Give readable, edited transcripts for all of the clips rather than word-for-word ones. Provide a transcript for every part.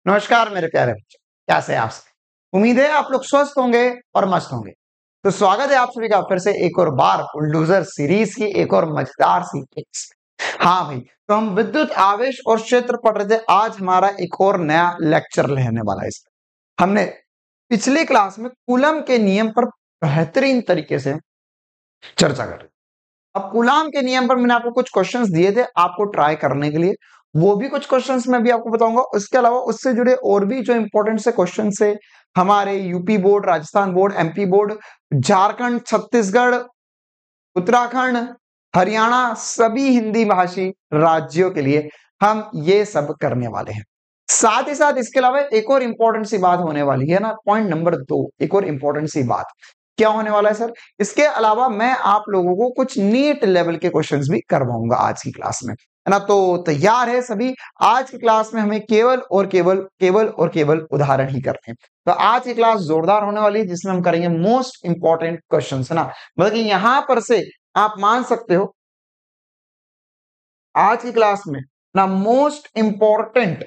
नमस्कार मेरे प्यारे बच्चों, कैसे हैं आप सभी। उम्मीद है आप लोग स्वस्थ होंगे और मस्त होंगे। तो स्वागत है आप सभी का फिर से एक और बार बुलडोजर सीरीज की एक और मजेदार सी क्लास में। हाँ भाई, तो हम विद्युत आवेश और क्षेत्र पढ़ रहे थे। आज हमारा एक और नया लेक्चर रहने वाला है। इसमें हमने पिछली क्लास में कूलम के नियम पर बेहतरीन तरीके से चर्चा कर रहे। अब कूलाम के नियम पर मैंने आपको कुछ क्वेश्चंस दिए थे आपको ट्राई करने के लिए। वो भी कुछ क्वेश्चंस मैं भी आपको बताऊंगा। उसके अलावा उससे जुड़े और भी जो इंपॉर्टेंट से क्वेश्चन है हमारे UP board, Rajasthan board, MP board, Jharkhand, Chhattisgarh, Uttarakhand, Haryana, सभी हिंदी भाषी राज्यों के लिए हम ये सब करने वाले हैं। साथ ही साथ इसके अलावा एक और इंपॉर्टेंट सी बात होने वाली है ना, पॉइंट नंबर 2, एक और इंपॉर्टेंट सी बात क्या होने वाला है सर। इसके अलावा मैं आप लोगों को कुछ नीट लेवल के क्वेश्चंस भी करवाऊंगा आज की क्लास में, है ना। तो तैयार है सभी। आज की क्लास में हमें केवल और केवल उदाहरण ही करने हैं। तो आज की क्लास जोरदार होने वाली है जिसमें हम करेंगे मोस्ट इंपॉर्टेंट क्वेश्चंस, है ना। मतलब कि यहां पर से आप मान सकते हो आज की क्लास में ना मोस्ट इंपॉर्टेंट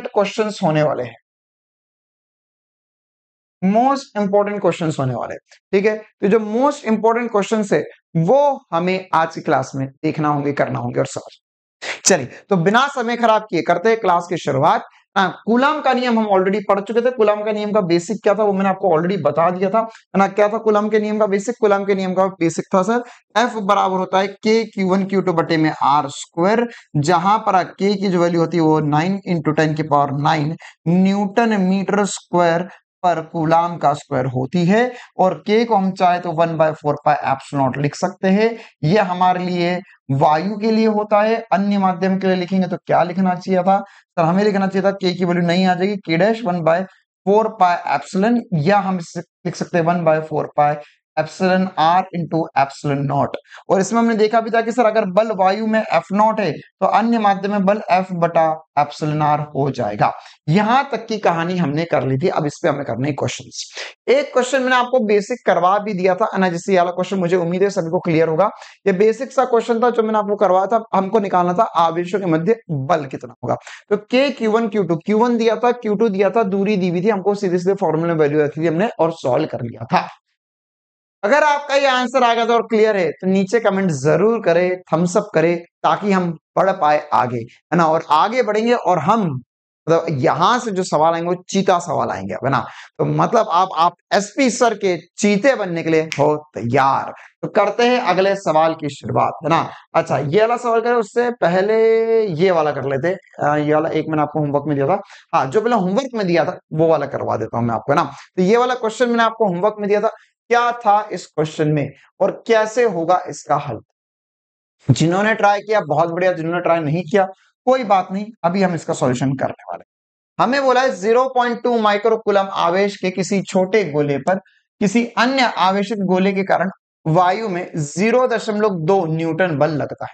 क्वेश्चंस होने वाले हैं। मोस्ट इंपॉर्टेंट क्वेश्चंस होने वाले हैं, ठीक है। तो जो मोस्ट इंपॉर्टेंट क्वेश्चंस है वो हमें आज की क्लास में देखना होंगे, करना होंगे और समझ। चलिए, तो बिना समय खराब किए करते हैं क्लास की शुरुआत। कूलम का नियम हम ऑलरेडी पढ़ चुके थे। कूलम का नियम का बेसिक क्या था वो मैंने आपको ऑलरेडी बता दिया था, है ना। क्या था कूलम के नियम का बेसिक? कूलम के नियम का बेसिक था सर, एफ बराबर होता है के Q1 Q2 बटे में आर स्क्वायर, जहां पर के की जो वैल्यू होती है वो 9 इंटू 10⁹ न्यूटन मीटर स्क्वायर पर कूलाम का स्क्वायर होती है। और के को हम चाहे तो 1/4πε0 लिख सकते हैं। ये हमारे लिए वायु के लिए होता है। अन्य माध्यम के लिए लिखेंगे तो क्या लिखना चाहिए था सर? हमें लिखना चाहिए था के की वैल्यू नहीं आ जाएगी, के डैश 1/4πε, या हम लिख सकते हैं 1/4πε इंटू एप्सिलॉन नॉट। और इसमें हमने देखा भी था कि सर अगर बल वायु में F0 है तो अन्य माध्यम में बल F बटा एप्सिलॉन R हो जाएगा। यहां तक की कहानी हमने कर ली थी। अब इस पे हमें करने क्वेश्चन। एक क्वेश्चन मैंने आपको बेसिक करवा भी दिया था ना, जिससे वाला क्वेश्चन मुझे उम्मीद है सभी को क्लियर होगा। ये बेसिक सा क्वेश्चन था जो मैंने आपको करवाया था। हमको निकालना था आवेशों के मध्य बल कितना होगा। तो के Q1 Q2, Q1 दिया था, Q2 दिया था, दूरी दी हुई थी, हमको सीधे सीधे फॉर्मूला वैल्यू रखी थी हमने और सॉल्व कर लिया था। अगर आपका ये आंसर आ गया था और क्लियर है तो नीचे कमेंट जरूर करें, थम्स अप करें, ताकि हम बढ़ पाए आगे, है ना। और आगे बढ़ेंगे और हम मतलब यहां से जो सवाल आएंगे वो चीता सवाल आएंगे, है ना। तो मतलब आप एसपी सर के चीते बनने के लिए हो तैयार। तो करते हैं अगले सवाल की शुरुआत, है ना। अच्छा, ये वाला सवाल करें उससे पहले ये वाला कर लेते। ये वाला एक मैंने आपको होमवर्क में दिया था। हाँ, जो पहले होमवर्क में दिया था वो वाला करवा देता हूं मैं आपको, है ना। तो ये वाला क्वेश्चन मैंने आपको होमवर्क में दिया था। क्या था इस क्वेश्चन में और कैसे होगा इसका हल? जिन्होंने ट्राई किया बहुत बढ़िया, जिन्होंने ट्राई नहीं किया कोई बात नहीं, अभी हम इसका सॉल्यूशन करने वाले। हमें बोला है 0.2 माइक्रोकूलम आवेश के किसी छोटे गोले पर किसी अन्य आवेशित गोले के कारण वायु में 0.2 न्यूटन बल लगता है।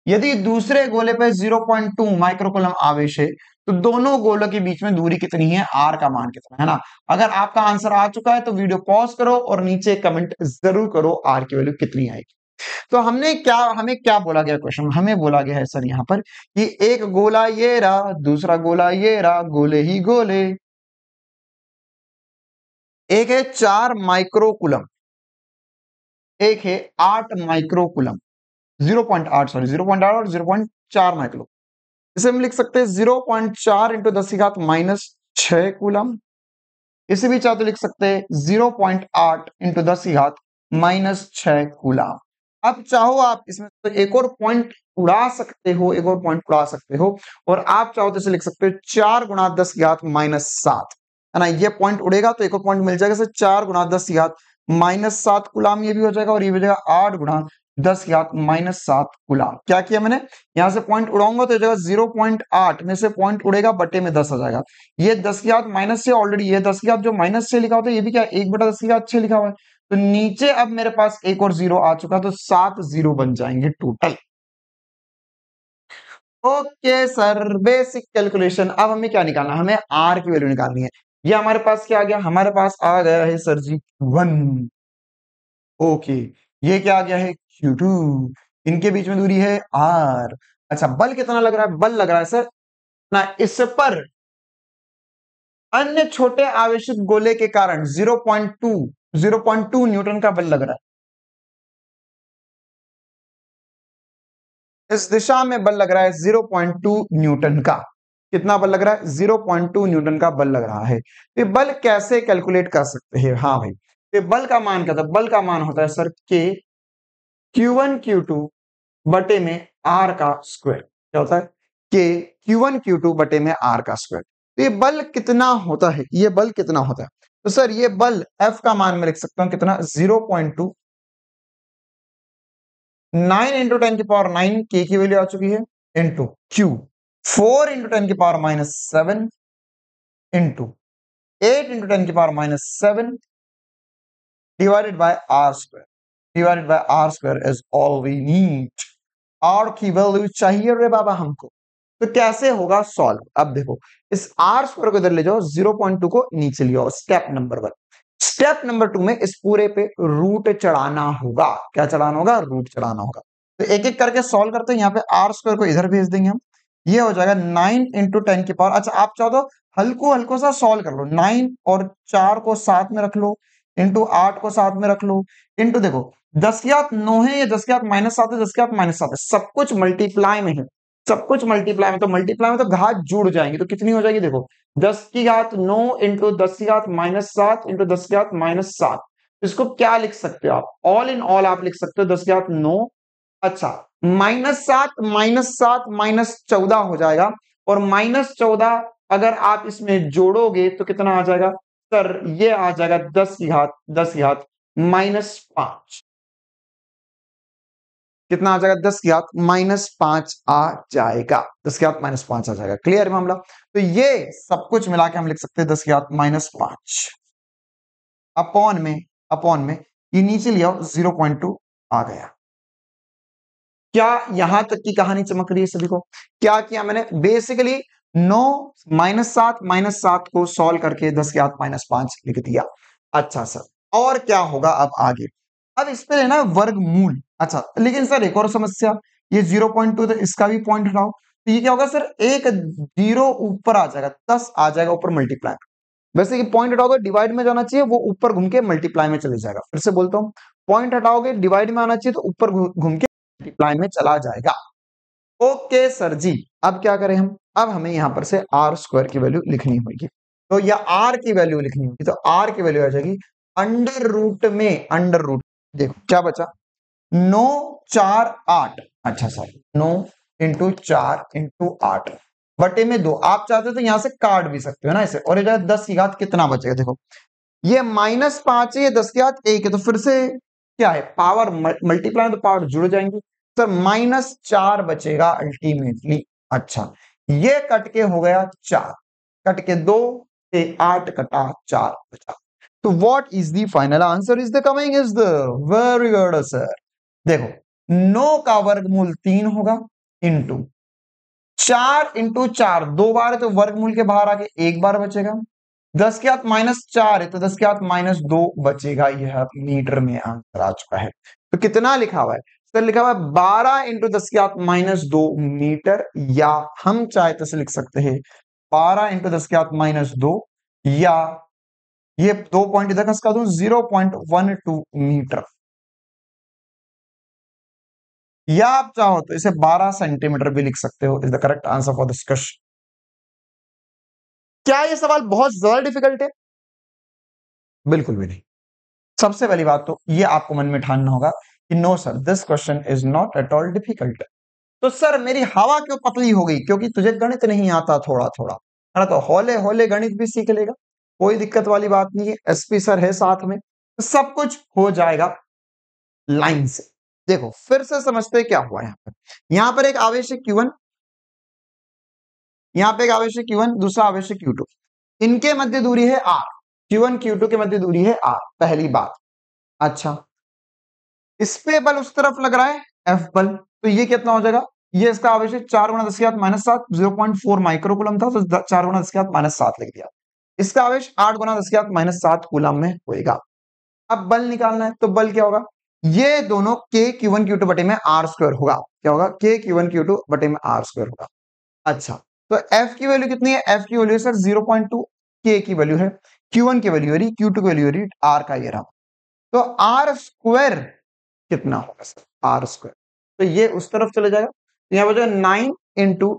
यदि दूसरे गोले पर 0.2 माइक्रोकूलम आवेश है तो दोनों गोलों के बीच में दूरी कितनी है, आर का मान कितना है ना। अगर आपका आंसर आ चुका है तो वीडियो पॉज करो और नीचे कमेंट जरूर करो आर की वैल्यू कितनी आएगी। तो हमें क्या बोला गया क्वेश्चन? हमें बोला गया है सर यहाँ पर कि एक गोला ये रहा, दूसरा गोला ये रहा, गोले ही गोले। एक है 4 माइक्रोकूलम, एक है 8 माइक्रोकूलम। 0.8, सॉरी 0.8 और 0.4 माइक्रो। इसे हम लिख सकते हैं 0.4 इंटू 10⁻⁻6 कूलम। इसे भी चाहे तो लिख सकते हैं 0.8 इंटू 10⁻⁻6 कूलम। अब चाहो आप इसमें तो एक और पॉइंट उड़ा सकते हो, एक और पॉइंट उड़ा सकते हो, और आप चाहो तो इसे लिख सकते हो 4 गुणा 10⁻⁻7, है ना। ये पॉइंट उड़ेगा तो एक और पॉइंट मिल जाएगा, सर 4 गुणा 10⁻⁻7 गुलाम, ये भी हो जाएगा, और ये हो जाएगा 8 गुणा 10⁻⁻7 गुलाम। क्या किया मैंने, यहां से पॉइंट उड़ाऊंगा तो जगह 0.8 में से पॉइंट उड़ेगा, बटे में 10 आ जाएगा। ये 10⁻⁻ से ऑलरेडी ये 10⁻, जो -6 लिखा होता है ये भी क्या 1/10⁻6 लिखा हुआ है। तो नीचे अब मेरे पास एक और जीरो आ चुका, तो 7 जीरो बन जाएंगे total. Okay sir, basic calculation. अब हमें क्या निकालना है, हमें आर की वैल्यू निकालनी है। ये हमारे पास क्या आ गया, हमारे पास आ गया है सर जी 1। ओके, ये क्या आ गया है Q2, इनके बीच में दूरी है r। अच्छा, बल कितना लग रहा है? बल लग रहा है सर ना इस पर अन्य छोटे आवेशित गोले के कारण 0.2 न्यूटन का बल लग रहा है। इस दिशा में बल लग रहा है 0.2 न्यूटन का। कितना बल लग रहा है? 0.2 न्यूटन का बल लग रहा है। तो बल कैसे कैलकुलेट कर सकते हैं? हाँ भाई, तो बल का मान क्या था? बल का मान होता है सर के Q1 Q2 बटे में R का स्क्वायर। क्या होता है? के Q1 Q2 बटे में R का स्क्वायर। तो ये बल कितना होता है? ये बल कितना होता है? तो सर ये बल F का मान में लिख सकता हूं कितना? 0.2 9 इंटू 10 की पावर 9 के की वैल्यू आ चुकी है इंटू Q 4 इंटू 10 की पावर -7 इंटू 8 इंटू 10 की power -7 divided by R square. Divided by R square is all we need. R की वैल्यू चाहिए रे बाबा हमको। तो कैसे होगा सॉल्व? अब देखो, इस R स्क्वायर को इधर ले जाओ, 0.2 को नीचे ले आओ। Step number 1। स्टेप नंबर 2 में इस पूरे पे रूट चढ़ाना होगा। क्या चढ़ाना होगा? रूट चढ़ाना होगा। तो एक एक करके सॉल्व करते हैं। यहाँ पे R स्क्वायर को इधर भेज देंगे हम। ये हो जाएगा 9 इंटू 10 की पावर। अच्छा, आप चाहो तो हल्को हल्को सा सॉल्व कर लो। 9 और 4 को साथ में रख लो, इंटू 8 को साथ में रख लो, इंटू देखो 10 की घात 9 है या 10 की घात -7 है, 10 की घात -7 है, सब कुछ मल्टीप्लाई में है। सब कुछ मल्टीप्लाई में, तो मल्टीप्लाई में तो घात जुड़ जाएंगी। तो कितनी हो जाएगी? देखो 10 की घात 9 इंटू 10 की घात -7 इंटू 10 की घात -7। इसको क्या लिख सकते हो आप? ऑल इन ऑल आप लिख सकते हो 10 की घात 9। अच्छा, -7 -14 हो जाएगा। और -14 अगर आप इसमें जोड़ोगे तो कितना आ जाएगा सर? ये आ जाएगा 10 की घात -5। कितना आ जाएगा? 10 की घात -5 आ जाएगा। 10 की घात -5 आ जाएगा। क्लियर है मामला? तो ये सब कुछ मिला के हम लिख सकते हैं 10 की घात -5 अपॉन में ये नीचे ले आओ, 0.2 आ गया। क्या यहां तक की कहानी चमक रही है सभी को? क्या किया मैंने? बेसिकली 9 -7 को सॉल्व करके 10 की घात -5 लिख दिया। अच्छा सर, और क्या होगा अब आगे? अब इस पे लेना वर्गमूल। अच्छा, लेकिन सर एक और समस्या, ये 0.2 तो इसका भी पॉइंट हटाओ। तो ये क्या होगा सर? एक 0 ऊपर आ जाएगा, 10 आ जाएगा ऊपर मल्टीप्लाई। वैसे कि पॉइंट हटाओगे डिवाइड में जाना चाहिए, वो ऊपर घूम के मल्टीप्लाई में चले जाएगा। फिर से बोलता हूँ, पॉइंट हटाओगे डिवाइड में आना चाहिए, तो ऊपर घूम के मल्टीप्लाई में चला जाएगा। ओके सर जी, अब क्या करें हम? अब हमें यहां पर से R स्क्वायर की वैल्यू लिखनी होगी। तो या R की वैल्यू लिखनी होगी, तो R की वैल्यू आ जाएगी अंडर रूट में, अंडर रूट। देखो क्या बचा? 9 4 8। अच्छा सर, 9 इंटू 4 इंटू 8 बटे में 2। आप चाहते हो तो यहां से काट भी सकते हो ना इसे। और ये 10 की घात कितना बचेगा? देखो ये -5 है, 10 की घात 1 है, तो फिर से क्या है? पावर मल्टीप्लाई में तो पावर जुड़ जाएंगी। सर -4 बचेगा अल्टीमेटली। अच्छा, ये कट के हो गया 4, कट के 2 से 8 कटा 4 बचा। तो what is the final answer? Is the coming is the very good sir. देखो 9 का वर्गमूल 3 होगा इंटू 4 इंटू 4 2 बार है, तो वर्गमूल के बाहर आके 1 बार बचेगा। 10 की घात -4 है, तो 10 की घात -2 बचेगा। यह मीटर में आंसर आ चुका है। तो कितना लिखा हुआ है सर? लिखा हुआ है 12 इंटू 10 की घात -2 मीटर, या हम चाहे तो लिख सकते हैं 12 इंटू 10 की घात -2, या ये 2 पॉइंट इधर खसका दूं 0.12 मीटर, या आप चाहो तो इसे 12 सेंटीमीटर भी लिख सकते हो। Is the correct answer for this question. क्या ये सवाल बहुत ज्यादा डिफिकल्ट है? बिल्कुल भी नहीं। सबसे पहली बात तो ये आपको मन में ठानना होगा कि no sir, this question is not at all difficult. तो सर मेरी हवा क्यों पतली हो गई? क्योंकि तुझे गणित नहीं आता थोड़ा थोड़ा, है ना? तो हौले हौले गणित भी सीख लेगा, कोई दिक्कत वाली बात नहीं है। एसपी सर है साथ में, तो सब कुछ हो जाएगा लाइन से। देखो फिर से समझते क्या हुआ यहाँ पर। यहाँ पर एक आवेश है Q1, यहाँ पे एक आवेश है Q1, दूसरा आवेश है Q2। इनके मध्य दूरी है R। Q1 Q2 के मध्य दूरी है R, पहली बात। अच्छा, इस पे बल उस तरफ लग रहा है F बल, तो ये कितना हो जाएगा? ये इसका आवेश है 4 × 10 की घात -7, 0.4 माइक्रोकूलम था, तो 4 × 10 की घात -7 लिख दिया। इसका आवेश 8 × 10 की घात -7 कूलम में होएगा। अब बल निकालना है, तो बल क्या होगा? ये दोनों के क्यू वन क्यू टू बटे में आर स्क्वायर होगा। क्या होगा? के क्यू वन क्यू टू बटे में आर स्क्वायर होगा। अच्छा, तो एफ की वैल्यू कितनी है? एफ की वैल्यू सर 0.2, के की वैल्यू है, क्यू वन की वैल्यू है, क्यू टू की वैल्यू है आर का, ये रहा। तो आर स्क्वायर कितना होगा सर? आर स्क्वायर, तो ये उस तरफ चले जाएगा, यहाँ पर जो 9 इंटू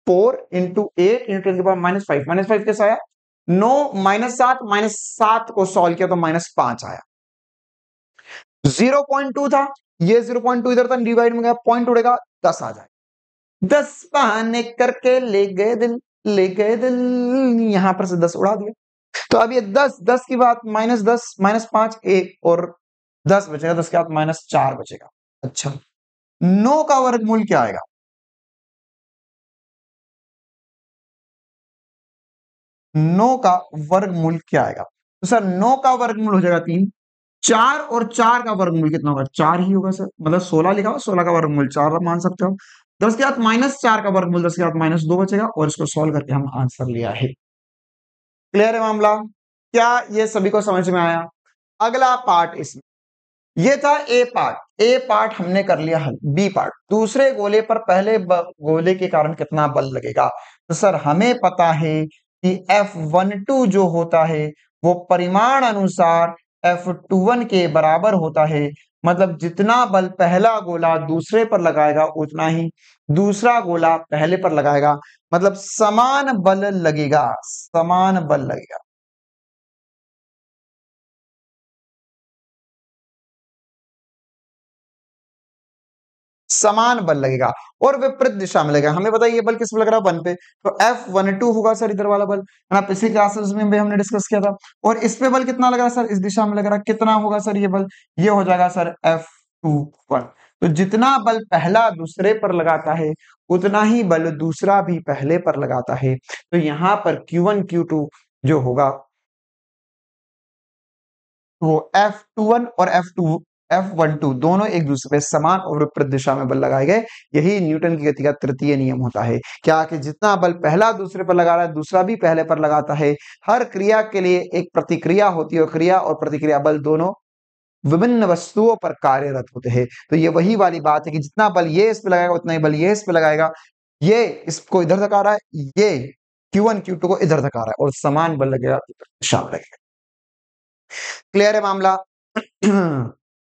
4 इंटू 8 इंटू -5, -5 कैसे आया? 9 -7 को सॉल्व किया तो -5 आया। 0.2 था, ये 0.2 इधर था, डिवाइड में गया, पॉइंट उड़ेगा, 10 आ जाए। 10 बहाने करके ले गए दिल, ले गए दिल, यहां पर से 10 उड़ा दिया। तो अब ये 10 की बात, -10 -5 1 और 10 बचेगा, 10 के बाद -4 बचेगा। अच्छा, 9 का वर्गमूल क्या आएगा? 9 का वर्गमूल क्या आएगा? तो सर 9 का वर्गमूल हो जाएगा 3, 4 और 4 का वर्गमूल कितना होगा? 4 ही होगा सर, मतलब 16 लिखा हो, 16 का वर्गमूल 4 मान सकते हो। 10 के बाद -4 का वर्गमूल, 10 के बाद -2 बचेगा, और इसको सॉल्व करके हम आंसर लिया है। क्लियर है मामला? क्या ये सभी को समझ में आया? अगला पार्ट इसमें, ये था ए पार्ट, ए पार्ट हमने कर लिया हल। बी पार्ट, दूसरे गोले पर पहले गोले के कारण कितना बल लगेगा? तो सर हमें पता है कि F12 जो होता है वो परिमाण अनुसार F21 के बराबर होता है, मतलब जितना बल पहला गोला दूसरे पर लगाएगा उतना ही दूसरा गोला पहले पर लगाएगा, मतलब समान बल लगेगा, समान बल लगेगा। समान बल लगेगा और विपरीत दिशा में लगेगा। हमें बताइए बल किस पे लग रहा है? 1 पे, तो F12 होगा सर इधर वाला बल, है ना, पिछली क्लासेस में भी हमने डिस्कस किया था। और इस पे बल कितना लग रहा है सर? इस दिशा में लग रहा है, कितना होगा सर ये बल? ये हो जाएगा सर F21। तो जितना बल पहला दूसरे पर लगाता है उतना ही बल दूसरा भी पहले पर लगाता है। तो यहाँ पर Q1 Q2 जो होगा वो F21 और F12 दोनों एक दूसरे पे समान और विपरीत दिशा में बल लगाए गए। यही न्यूटन की गति का तृतीय नियम होता है, क्या कि जितना बल पहला दूसरे पर लगा रहा है दूसरा भी पहले पर लगाता है। हर क्रिया के लिए एक प्रतिक्रिया होती है, और क्रिया और प्रतिक्रिया बल दोनों विभिन्न वस्तुओं पर कार्यरत होते हैं। तो ये वही वाली बात है कि जितना बल ये इस पे लगाएगा उतना ही बल ये इस पे लगाएगा। ये इसको इधर धका रहा है, ये Q1 Q2 को इधर धका रहा है, और समान बल लगेगा, दिशा में लगेगा। क्लियर है मामला?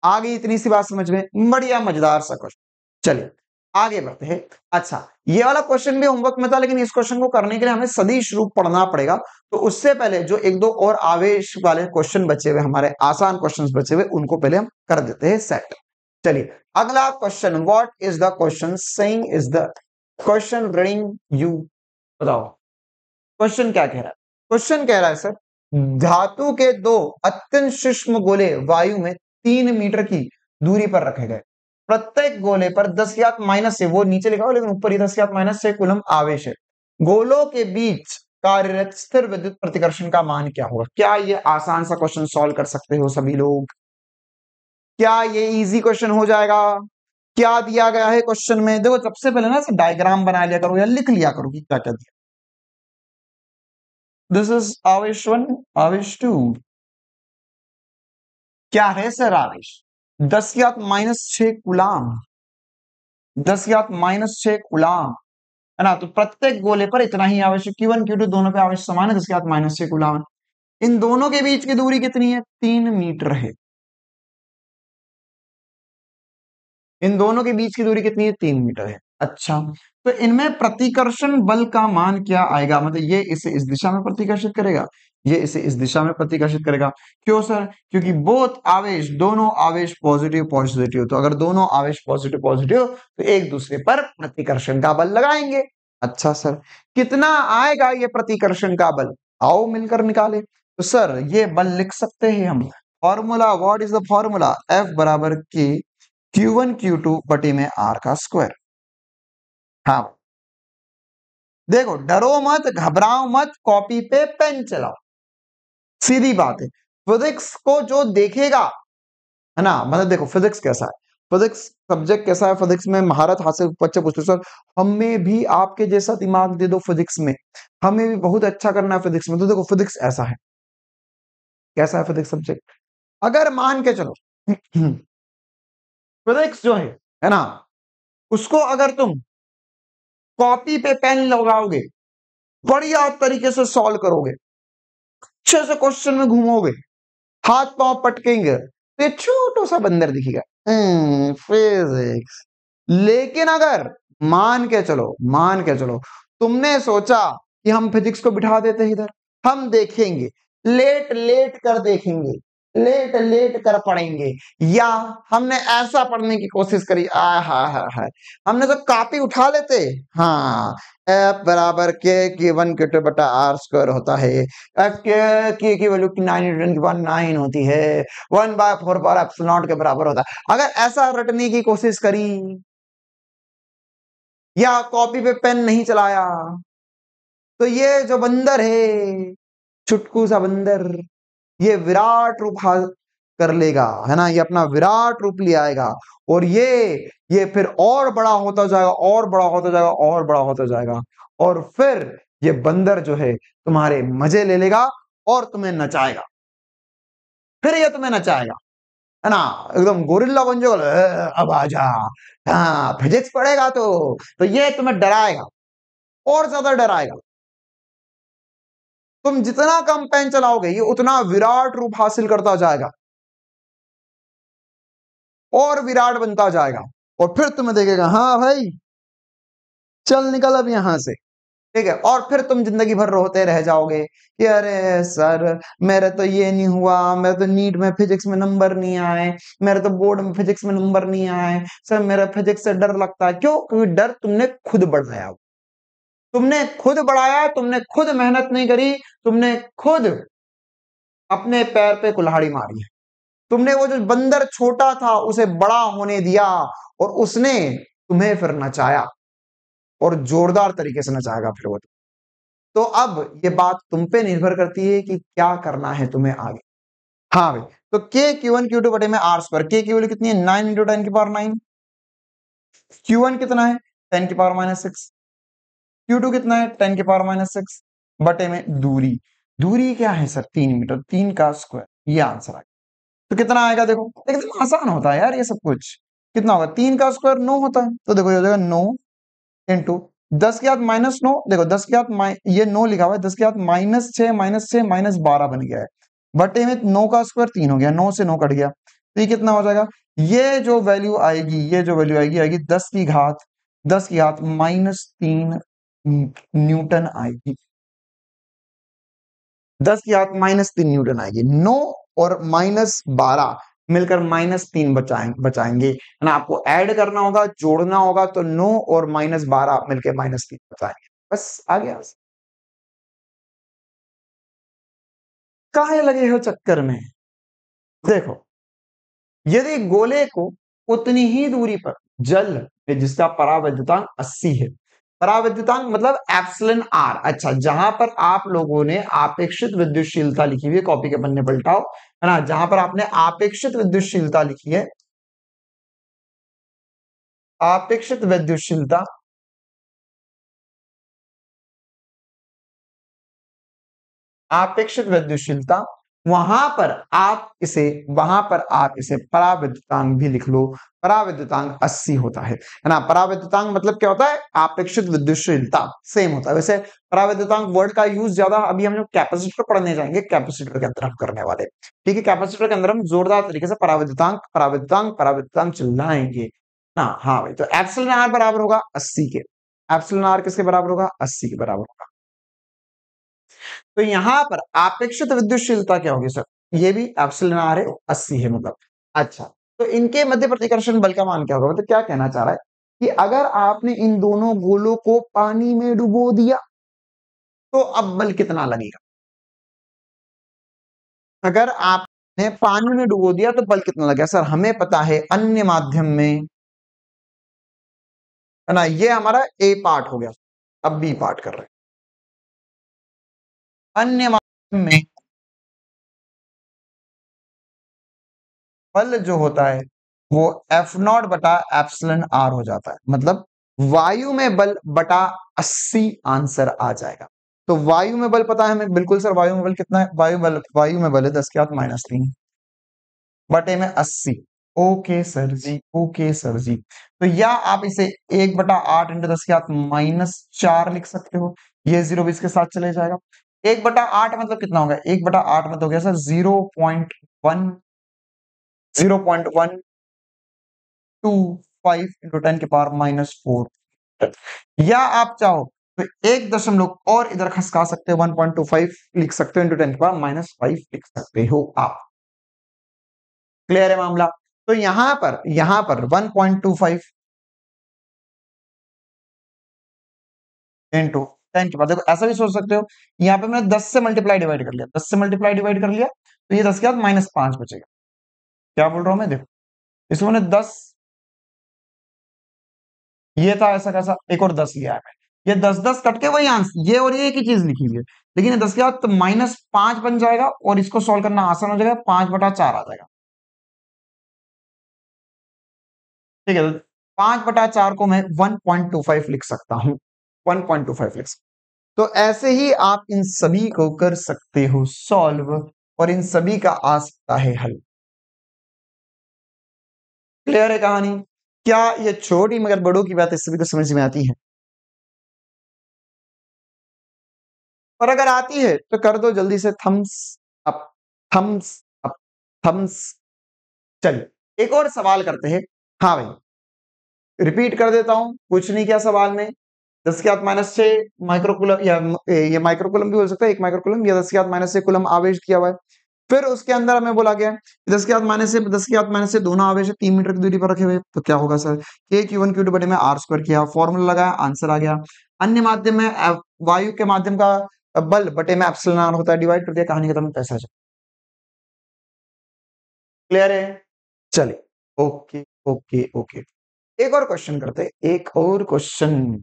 आ गई इतनी सी बात समझ में? बढ़िया मजेदार सा क्वेश्चन। चलिए आगे बढ़ते हैं। अच्छा, ये वाला क्वेश्चन भी होमवर्क में था, लेकिन इस क्वेश्चन को करने के लिए हमें सदिश रूप पढ़ना पड़ेगा। तो उससे पहले जो एक दो और आवेश वाले क्वेश्चन बचे हुए, हमारे आसान क्वेश्चन बचे हुए, उनको पहले हम कर देते हैं सेट। चलिए अगला question, what is the question saying is the question reading you, बताओ क्वेश्चन क्या कह रहा है? क्वेश्चन कह रहा है सर, धातु के दो अत्यंत सूक्ष्म गोले वायु में 3 मीटर की दूरी पर रखे गए। प्रत्येक गोले पर 10 की घात -6, वो नीचे लिखा हो लेकिन ऊपर ही 10 की घात -6 कूलम आवेश है। गोलों के बीच कार्यरत स्थिर विद्युत प्रतिकर्षण का मान क्या होगा? क्या ये आसान सा क्वेश्चन सॉल्व कर सकते हो सभी लोग? क्या ये इजी क्वेश्चन हो जाएगा? क्या दिया गया है क्वेश्चन में? देखो सबसे पहले ना डायग्राम बना लिया करो या लिख लिया करो कि क्या क्या दिया। दिस इज आवेश 1, आवेश 2। क्या है सर आवेश? 10 की घात -6 कूलाम, 10 की घात -6 कूलाम, है ना। तो प्रत्येक गोले पर इतना ही आवेश है। Q1 Q2 दोनों पे आवेश समान है, 10 की घात -6 कूलाम। इन दोनों के बीच की दूरी कितनी है? 3 मीटर है। इन दोनों के बीच की दूरी कितनी है? 3 मीटर है। अच्छा, तो इनमें प्रतिकर्षण बल का मान क्या आएगा? मतलब ये इसे इस दिशा में प्रतिकर्षित करेगा, ये इसे इस दिशा में प्रतिकर्षित करेगा। क्यों सर? क्योंकि बोथ आवेश, दोनों आवेश पॉजिटिव पॉजिटिव, तो अगर दोनों आवेश पॉजिटिव पॉजिटिव तो एक दूसरे पर प्रतिकर्षण का बल लगाएंगे। अच्छा सर, कितना आएगा ये प्रतिकर्षण का बल? आओ मिलकर निकाले। तो सर ये बल लिख सकते हैं हम, formula, what is the formula? F बराबर के Q1 Q2 बटे में R का स्क्वायर। हाँ देखो, डरो मत, घबराओ मत, कॉपी पे पेन चलाओ, सीधी बात है। फिजिक्स को जो देखेगा, है ना, मतलब देखो फिजिक्स कैसा है, फिजिक्स सब्जेक्ट कैसा है, फिजिक्स में महारत हासिल बच्चे पूछते सर हमें भी आपके जैसा दिमाग दे दो फिजिक्स में, हमें भी बहुत अच्छा करना है फिजिक्स में। तो देखो फिजिक्स ऐसा है, कैसा है फिजिक्स सब्जेक्ट? अगर मान के चलो फिजिक्स जो है ना, उसको अगर तुम कॉपी पे पेन लगाओगे, बढ़िया तरीके से सॉल्व करोगे, अच्छे से क्वेश्चन में घूमोगे, हाथ पांव पटकेंगे, तो ये छोटा सा बंदर दिखेगा, फिजिक्स। लेकिन अगर मान के चलो तुमने सोचा कि हम फिजिक्स को बिठा देते हैं इधर, हम देखेंगे, लेट लेट कर देखेंगे, लेट लेट कर पढ़ेंगे, या हमने ऐसा पढ़ने की कोशिश करी, हा हमने तो कॉपी उठा लेते, हाँ, एफ बराबर के वन के टू बटा आर स्क्वायर होता है, एफ के की वैल्यू 9 होती है, 1/4 पावर एप्सिलॉन नॉट के बराबर होता है। अगर ऐसा रटने की कोशिश करी या कॉपी पे पेन नहीं चलाया, तो ये जो बंदर है, छुटकू सा बंदर, ये विराट रूप कर लेगा, है ना, ये अपना विराट रूप ले आएगा, और ये फिर और बड़ा होता जाएगा, और बड़ा होता जाएगा, और बड़ा होता जाएगा, और फिर ये बंदर जो है तुम्हारे मजे ले लेगा और तुम्हें नचाएगा, फिर ये तुम्हें नचाएगा, है ना, एकदम गोरिल्ला बन जाओगे, अब आजा, हाँ फिजिक्स पढ़ेगा तो ये तुम्हें डराएगा, और ज्यादा डराएगा। तुम जितना कम पेन चलाओगे, ये उतना विराट रूप हासिल करता जाएगा, और विराट बनता जाएगा, और फिर तुम्हें देखेगा, हाँ भाई चल निकल अब यहां से, ठीक है, और फिर तुम जिंदगी भर रोते रह जाओगे कि अरे सर मेरे तो ये नहीं हुआ, मेरे तो नीट में फिजिक्स में नंबर नहीं आए, मेरे तो बोर्ड में फिजिक्स में नंबर नहीं आए, सर मेरा फिजिक्स से डर लगता है। क्यों? क्योंकि डर तुमने खुद बढ़ाया, तुमने खुद मेहनत नहीं करी, तुमने खुद अपने पैर पे कुल्हाड़ी मारी है, तुमने वो जो बंदर छोटा था उसे बड़ा होने दिया, और उसने तुम्हें फिर नचाया, और जोरदार तरीके से नचाएगा फिर वो। तो अब ये बात तुम पे निर्भर करती है कि क्या करना है तुम्हें आगे। हाँ भाई, तो के Q1 Q2 बटे में आर स्क्वायर, के की वैल्यू कितनी है, 9 इंटू 10 की पावर 9, Q1 कितना है 10 की पावर -6, Q2 कितना है 10 की पावर -6, बटे में दूरी, दूरी क्या है सर 3 मीटर, 3 का स्क्वायर, ये आंसर आएगा। तो कितना आएगा, देखो एकदम आसान होता है यार ये सब कुछ। कितना होगा, 3 का स्क्वायर 9 होता है, तो देखो ये हो जाएगा 9 इंटू 10 की घात -9, देखो 10 की घात ये 9 लिखा हुआ है, 10 की घात -6 -6 -12 बन गया है, बटे में 9 का स्क्वायर 3 हो गया, 9 से 9 कट गया, तो ये कितना हो जाएगा, ये जो वैल्यू आएगी, आएगी 10 की घात -3 न्यूटन आएगी, 10 की घात -3 न्यूटन आएगी। 9 और -12 मिलकर -3 बचाएंगे, है ना, आपको ऐड करना होगा, जोड़ना होगा, तो 9 और -12 मिलकर -3 बचाएंगे, बस आ गया। काहे लगे हो चक्कर में, देखो यदि गोले को उतनी ही दूरी पर जल है जिसका परावैद्युतांक 80 है, परावैद्युतांक मतलब एप्सिलॉन आर, अच्छा जहां पर आप लोगों ने आपेक्षित विद्युतशीलता लिखी हुई है, कॉपी के पन्ने पलटाओ, है ना, जहां पर आपने आपेक्षित विद्युतशीलता लिखी है, आपेक्षित विद्युतशीलता, आपेक्षिक विद्युतशीलता, वहां पर आप इसे पराविद्युतांक भी लिख लो, पराविद्युतांक 80 होता है ना। पराविद्युतांक मतलब क्या होता है, आपेक्षिक विद्युतशीलता सेम होता है। वैसे पराविद्युतांक वर्ड का यूज ज्यादा अभी हम लोग कैपेसिटर पढ़ने जाएंगे, कैपेसिटर के अंदर हम करने वाले, ठीक है, कैपेसिटर के अंदर हम जोरदार तरीके से पराविद्युतांक पराविद्युतांक पराविद्युतांक चिल्लाएंगे ना। हाँ भाई, तो एप्सिलॉन आर बराबर होगा 80 के, एप्सिलॉन आर किसके बराबर होगा, 80 के बराबर होगा। तो यहां पर आपेक्षित विद्युतशीलता क्या होगी सर, ये भी एप्सिलॉन आर है, 80 है मतलब। अच्छा, तो इनके मध्य प्रतिकर्षण बल का मान क्या होगा, मतलब क्या कहना चाह रहा है कि अगर आपने इन दोनों गोलों को पानी में डुबो दिया तो अब बल कितना लगेगा, अगर आपने पानी में डुबो दिया तो बल कितना लगेगा। सर हमें पता है अन्य माध्यम में, है ना, ये हमारा ए पार्ट हो गया, अब बी पार्ट कर रहे हैं। अन्य माध्यम में बल जो होता है वो एफ नॉट बटा एप्सिलॉन आर हो जाता है, मतलब वायु में बल बटा 80 आंसर आ जाएगा। तो वायु में बल पता है हमें, बिल्कुल सर, वायु में बल कितना है, वायु में बल है 10 की घात -3 बटे में 80, ओके सर जी, ओके सर जी। तो या आप इसे 1/8 इंटू 10 की घात -4 लिख सकते हो। ये 0 भी इसके साथ चले जाएगा। 1/8 मतलब कितना हो गया? 1/8 मतलब हो गया सर 0.25 इंटू 10 की पावर -4। या आप चाहो तो एक दशमलव और इधर खसका सकते हो, 1.25 लिख सकते हो, इंटू 10 की पावर -5 लिख सकते हो आप। क्लियर है मामला? तो यहां पर 1.25 इंटू 10 के बाद देखो ऐसा भी सोच सकते हो, यहाँ पे मैंने 10 से मल्टीप्लाई डिवाइड कर लिया, 10 से मल्टीप्लाई डिवाइड कर लिया, तो ये 10 के बाद -5 बचेगा। क्या बोल रहा हूं मैं? देखो इसमें मैंने 10, ये था ऐसा कैसा, एक और 10 लिया है मैंने, ये 10 कट के वही आंसर, ये और ये एक ही चीज लिखी हुई है, लेकिन ये 10 के बाद तो -5 बन जाएगा और इसको सॉल्व करना आसान हो जाएगा, 5/4 आ जाएगा। ठीक है, तो 5/4 को मैं 1.25 लिख सकता हूं, 1.25 लिख सकता हूं। तो ऐसे ही आप इन सभी को कर सकते हो सॉल्व, और इन सभी का आ सकता है हल। क्लियर है कहानी? क्या ये छोटी मगर बड़ों की बात इस सभी को समझ में आती है? और अगर आती है तो कर दो जल्दी से thumbs up, thumbs up, thumbs. चलिए एक और सवाल करते हैं। हाँ भाई, रिपीट कर देता हूं, कुछ नहीं किया सवाल में। 10 की घात -6 माइक्रोकूलम, या ये माइक्रोकूलम भी हो सकता है, 1 माइक्रोकूलम, या 10 की घात -6 कूलम आवेश किया हुआ है। फिर उसके अंदर हमें बोला गया है 10 की घात -6 दोनों आवेश है 3 मीटर की दूरी पर रखे हुए, तो क्या होगा सर? k q1 q2 बटे में r² किया, फॉर्मूला लगाया, आंसर आ गया। अन्य माध्यम में वायु के माध्यम का बल बटे में एप्सिलॉन r होता है, डिवाइड कर दिया, कहानी खत्म, पैसा। क्लियर है? चलिए, ओके ओके ओके। एक और क्वेश्चन करते हैं, एक और क्वेश्चन।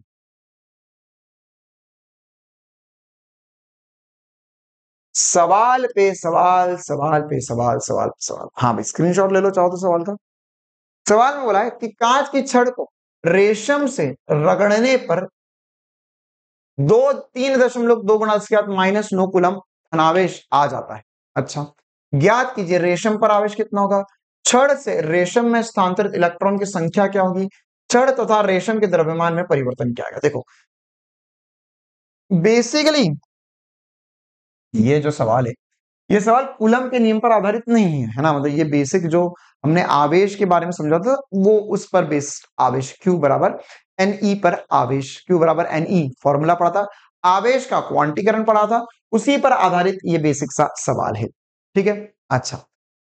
सवाल पे सवाल, सवाल पे सवाल, सवाल पे सवाल। हाँ भाई, स्क्रीनशॉट ले लो चाहो तो सवाल का। सवाल में बोला है कि कांच की छड़ को रेशम से रगड़ने पर 3.2 कूलम धनावेश आ जाता है। अच्छा, ज्ञात कीजिए रेशम पर आवेश कितना होगा? छड़ से रेशम में स्थानांतरित इलेक्ट्रॉन की संख्या क्या होगी? छड़ तथा रेशम के द्रव्यमान में परिवर्तन क्या आएगा? देखो बेसिकली ये जो सवाल है, ये सवाल कूलम के नियम पर आधारित नहीं है ना, मतलब ये बेसिक जो हमने आवेश के बारे में समझा था वो उस पर बेस्ड आवेश, Q बराबर NE पर आवेश, Q बराबर NE फॉर्मूला पढ़ा था, आवेश का क्वांटीकरण पढ़ा था, उसी पर आधारित ये बेसिक सा सवाल है। ठीक है, अच्छा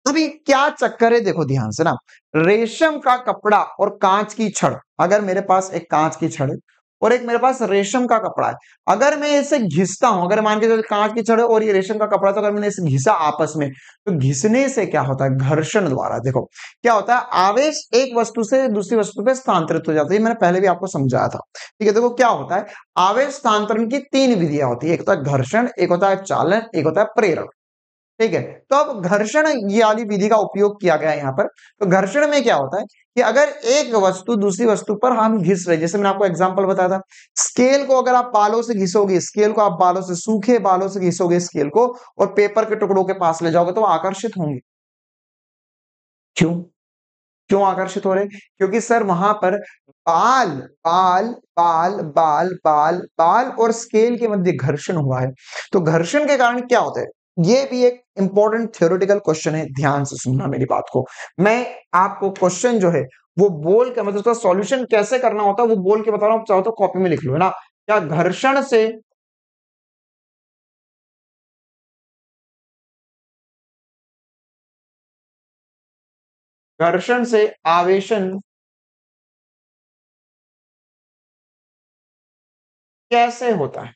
अभी क्या चक्कर है देखो ध्यान से ना, रेशम का कपड़ा और कांच की छड़, अगर मेरे पास एक कांच की छड़ है और एक मेरे पास रेशम का कपड़ा है, अगर मैं इसे घिसता हूं, अगर मान के चलो कांच की छड़ है और ये रेशम का कपड़ा, तो अगर मैंने इसे घिसा आपस में, तो घिसने से क्या होता है? घर्षण द्वारा देखो क्या होता है, आवेश एक वस्तु से दूसरी वस्तु पे स्थानांतरित हो जाता है, मैंने पहले भी आपको समझाया था। ठीक है, देखो क्या होता है, आवेश स्थानांतरण की 3 विधियां होती है, एक होता है घर्षण, एक होता है चालन, एक होता है प्रेरण। ठीक है, तो अब घर्षण ये वाली विधि का उपयोग किया गया है यहाँ पर। तो घर्षण में क्या होता है कि अगर एक वस्तु दूसरी वस्तु पर हम घिस रहे, जैसे मैंने आपको एग्जांपल बताया था, स्केल को अगर आप बालों से घिसोगे, स्केल को आप बालों से, सूखे बालों से घिसोगे स्केल को, और पेपर के टुकड़ों के पास ले जाओगे, तो वो आकर्षित होंगे। क्यों? क्यों आकर्षित हो रहे? क्योंकि सर वहां पर बाल बाल बाल बाल बाल बाल और स्केल के मध्य घर्षण हुआ है। तो घर्षण के कारण क्या होता है, ये भी एक इंपॉर्टेंट थ्योरेटिकल क्वेश्चन है, ध्यान से सुनना मेरी बात को। मैं आपको क्वेश्चन जो है वो बोल के, मतलब उसका सॉल्यूशन कैसे करना होता है वो बोल के बता रहा हूं, चाहो तो कॉपी में लिख लो, है ना। क्या घर्षण से आवेशन कैसे होता है?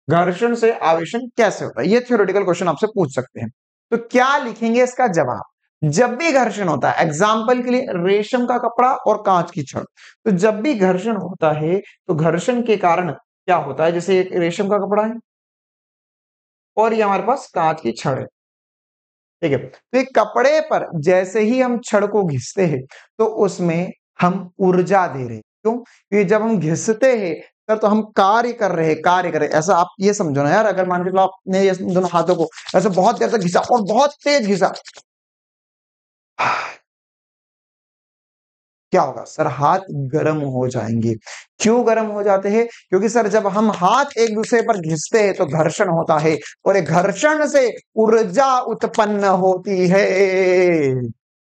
घर्षण से आवेशन कैसे होता है, ये थ्योरेटिकल क्वेश्चन आपसे पूछ सकते हैं। तो क्या लिखेंगे इसका जवाब? जब भी घर्षण होता है, एग्जाम्पल के लिए रेशम का कपड़ा और कांच की छड़, तो जब भी घर्षण होता है तो घर्षण के कारण क्या होता है, जैसे एक रेशम का कपड़ा है और ये हमारे पास कांच की छड़ है। ठीक है, तो एक कपड़े पर जैसे ही हम छड़ को घिसते हैं तो उसमें हम ऊर्जा दे रहे हैं। क्यों? क्योंकि जब हम घिसते हैं सर तो हम कार्य कर रहे ऐसा आप ये समझो ना यार। अगर मान के चलो आपने ये दोनों हाथों को ऐसे बहुत देर तक घिसा और बहुत तेज घिसा, क्या होगा सर? हाथ गर्म हो जाएंगे। क्यों गर्म हो जाते हैं? क्योंकि सर जब हम हाथ एक दूसरे पर घिसते हैं तो घर्षण होता है, और एक घर्षण से ऊर्जा उत्पन्न होती है।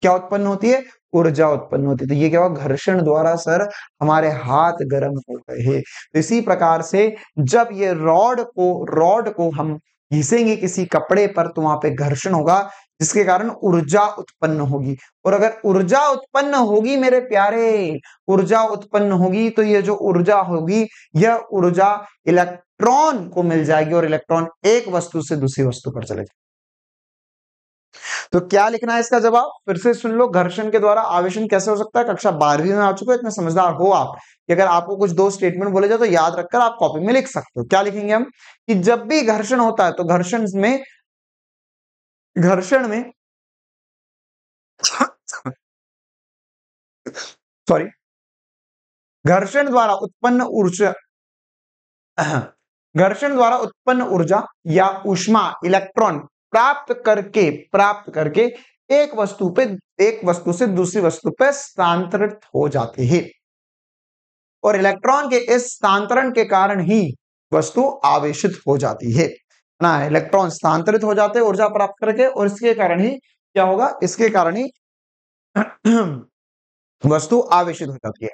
क्या उत्पन्न होती है? ऊर्जा उत्पन्न होती है। तो ये क्या हुआ? घर्षण द्वारा सर हमारे हाथ गर्म हो गए हैं। तो इसी प्रकार से जब ये रॉड को हम घिसेंगे किसी कपड़े पर तो वहां पे घर्षण होगा, जिसके कारण ऊर्जा उत्पन्न होगी। और अगर ऊर्जा उत्पन्न होगी मेरे प्यारे, ऊर्जा उत्पन्न होगी तो ये जो ऊर्जा होगी, यह ऊर्जा इलेक्ट्रॉन को मिल जाएगी, और इलेक्ट्रॉन एक वस्तु से दूसरी वस्तु पर चले जाएगा। तो क्या लिखना है इसका जवाब? फिर से सुन लो, घर्षण के द्वारा आवेशन कैसे हो सकता है? कक्षा 12वीं में आ चुके हो, इतने समझदार हो आप कि अगर आपको कुछ दो स्टेटमेंट बोले जाए तो याद रखकर आप कॉपी में लिख सकते हो। क्या लिखेंगे हम? कि जब भी घर्षण होता है तो घर्षण में सॉरी, घर्षण द्वारा उत्पन्न ऊर्जा घर्षण द्वारा उत्पन्न ऊर्जा या ऊष्मा इलेक्ट्रॉन प्राप्त करके एक वस्तु से दूसरी वस्तु पे स्थानांतरित हो जाते हैं, और इलेक्ट्रॉन के इस स्थानांतरण के कारण ही वस्तु आवेशित हो जाती है ना। इलेक्ट्रॉन स्थानांतरित हो जाते हैं ऊर्जा प्राप्त करके, और इसके कारण ही क्या होगा? इसके कारण ही वस्तु आवेशित हो जाती है।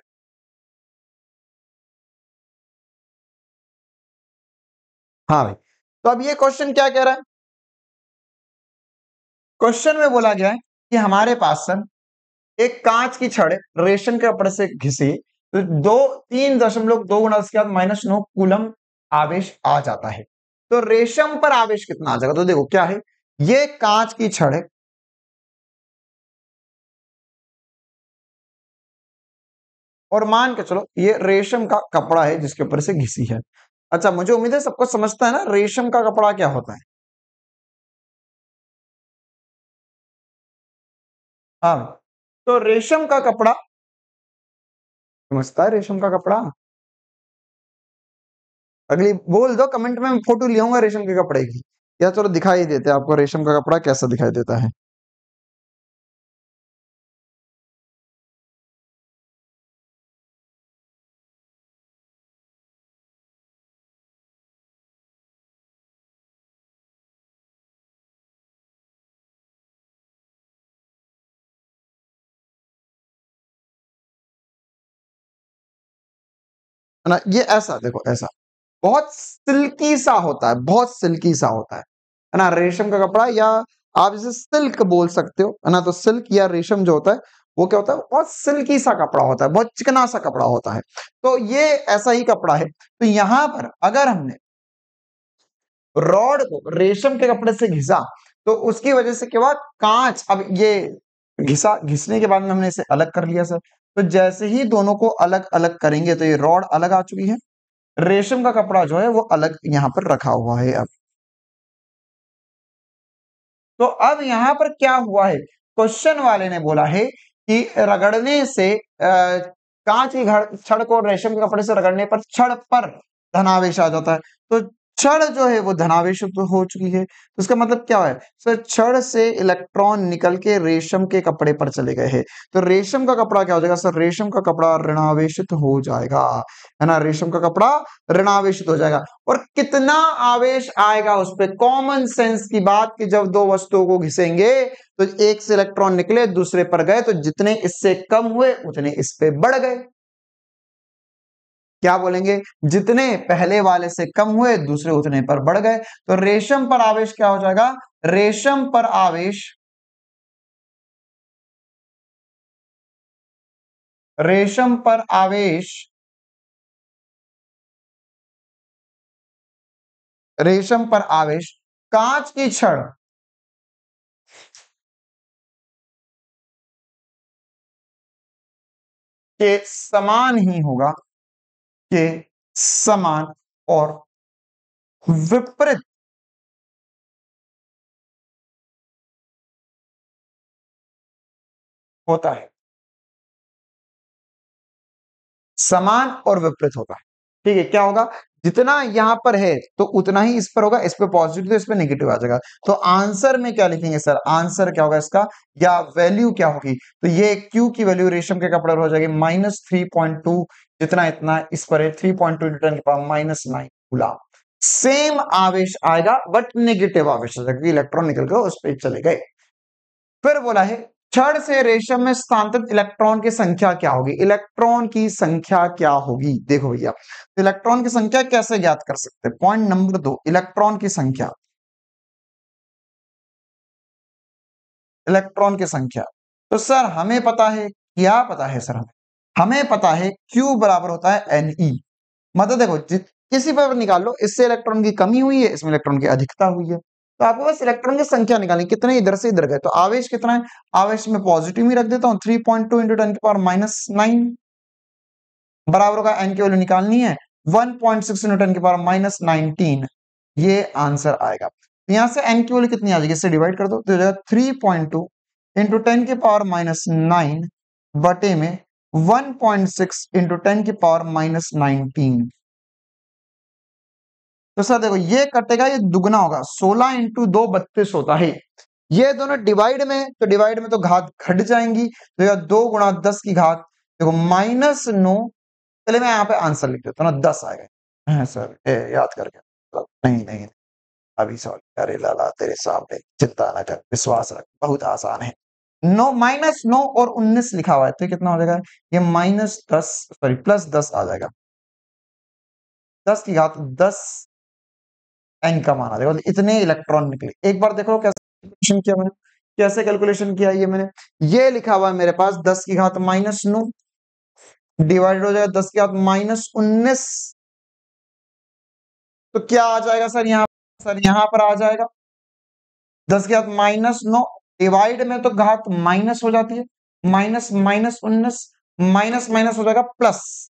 हाँ भाई, तो अब ये क्वेश्चन क्या कह रहा है? क्वेश्चन में बोला गया है कि हमारे पास सर एक कांच की छड़ रेशम के कपड़े से घिसी, तो 3.2 गुना उसके बाद -9 कूलम आवेश आ जाता है। तो रेशम पर आवेश कितना आ जाएगा? तो देखो क्या है, ये कांच की छड़ है, और मान के चलो ये रेशम का कपड़ा है जिसके ऊपर से घिसी है। अच्छा, मुझे उम्मीद है सबको समझता है ना रेशम का कपड़ा क्या होता है। हाँ, तो रेशम का कपड़ा समझता है, रेशम का कपड़ा। अगली बोल दो कमेंट में, मैं फोटो ले आऊंगा रेशम के कपड़े की, या चलो दिखाई देते हैं आपको रेशम का कपड़ा कैसा दिखाई देता है। है ना? ये ऐसा देखो, ऐसा बहुत सिल्की सा होता है, बहुत सिल्की सा होता है ना? रेशम का कपड़ा, या आप इसे सिल्क बोल सकते हो, है ना? तो सिल्क या रेशम जो होता है वो क्या होता है? बहुत सिल्की सा कपड़ा होता है, बहुत चिकना सा कपड़ा होता है। तो ये ऐसा ही कपड़ा है। तो यहां पर अगर हमने रॉड को रेशम के कपड़े से घिसा तो उसकी वजह से क्या हुआ? कांच, अब ये घिसने के बाद में हमने इसे अलग कर लिया सर। तो जैसे ही दोनों को अलग अलग करेंगे तो ये रॉड अलग आ चुकी है, रेशम का कपड़ा जो है वो अलग यहाँ पर रखा हुआ है। अब तो अब यहाँ पर क्या हुआ है? क्वेश्चन वाले ने बोला है कि रगड़ने से कांच की छड़ को रेशम के कपड़े से रगड़ने पर छड़ पर धनावेश आ जाता है। तो छड़ जो है वो धनावेश तो हो चुकी है, तो इसका मतलब क्या है सर? छड़ से इलेक्ट्रॉन निकल के रेशम के कपड़े पर चले गए हैं, तो रेशम का कपड़ा क्या हो जाएगा सर? रेशम का कपड़ा ऋणावेशित हो जाएगा, है ना? रेशम का कपड़ा ऋणावेशित हो जाएगा। और कितना आवेश आएगा उस पे? कॉमन सेंस की बात कि जब दो वस्तुओं को घिसेंगे तो एक से इलेक्ट्रॉन निकले दूसरे पर गए, तो जितने इससे कम हुए उतने इस पे बढ़ गए। क्या बोलेंगे? जितने पहले वाले से कम हुए दूसरे उतने पर बढ़ गए। तो रेशम पर आवेश क्या हो जाएगा? रेशम पर आवेश, रेशम पर आवेश, रेशम पर आवेश कांच की छड़ के समान ही होगा, के समान और विपरीत होता है। समान और विपरीत होता है। ठीक है, क्या होगा, जितना यहाँ पर है तो उतना ही इस पर होगा, इस पे पॉजिटिव तो इस पे नेगेटिव आ जाएगा। तो आंसर में क्या लिखेंगे सर, आंसर क्या होगा इसका, या वैल्यू क्या होगी, तो ये क्यू की वैल्यू रेशम के कपड़े पर हो जाएगी -3.2, जितना इतना इस पर है 3.2 × 10⁻⁹ कूलम। सेम आवेश आएगा बट नेगेटिव आवेश आएगा क्योंकि इलेक्ट्रॉन निकल गए उस पर चले गए। फिर बोला है छड़ से रेशम में स्थानांतरित इलेक्ट्रॉन की संख्या क्या होगी, इलेक्ट्रॉन की संख्या क्या होगी। देखो भैया, तो इलेक्ट्रॉन की संख्या कैसे ज्ञात कर सकते हैं, पॉइंट नंबर 2, इलेक्ट्रॉन की संख्या, इलेक्ट्रॉन की संख्या। तो सर हमें पता है, क्या पता है सर, हमें पता है Q बराबर होता है Ne। मतलब देखो किसी पर निकाल लो, इससे इलेक्ट्रॉन की कमी हुई है, इसमें इलेक्ट्रॉन की अधिकता हुई है, तो आपको बस इलेक्ट्रॉन की संख्या निकालनी, कितने इधर से इधर गए, तो आवेश कितना है, आवेश में पॉजिटिव ही रख देता हूं, 3.2 × 10⁻⁹ बराबर होगा, n की वैल्यू निकालनी है 1.6 × 10⁻⁹, ये आंसर आएगा। यहां से n की वैल्यू कितनी आ जाएगी, इससे डिवाइड कर दो तो हो जाएगा 3.2 × 10⁻⁹ बटे में 1.6 × 10⁻⁹। तो सर देखो ये कटेगा, ये दुगना होगा, 16 × 2 32 होता है। ये दोनों डिवाइड में, तो डिवाइड में तो घात घट जाएंगी, तो यह 2 × 10 की घात, देखो -9, पहले मैं यहाँ पे आंसर लिख देता हूँ ना, 10 आएगा। हाँ सर याद करके, नहीं नहीं अभी सॉल्व, अरे लाला तेरे सामने, चिंता न कर, विश्वास रख, बहुत आसान है। 9 -9 और 19 लिखा हुआ है, तो कितना हो जाएगा, ये -10 सॉरी +10 आ जाएगा, 10 की घात 10 n का मान आ जाएगा, इतने इलेक्ट्रॉन निकले। एक बार देखो कैसे कैलकुलेशन किया मैंने, कैसे कैलकुलेशन किया ये मैंने, ये लिखा हुआ है मेरे पास 10 की घात -9 डिवाइडेड हो जाएगा 10 की घात -19, तो क्या आ जाएगा सर यहाँ, सर यहाँ पर आ जाएगा 10 की घात -9 डिवाइड में तो घात माइनस हो जाती है, माइनस -19 माइनस माइनस हो जाएगा प्लस,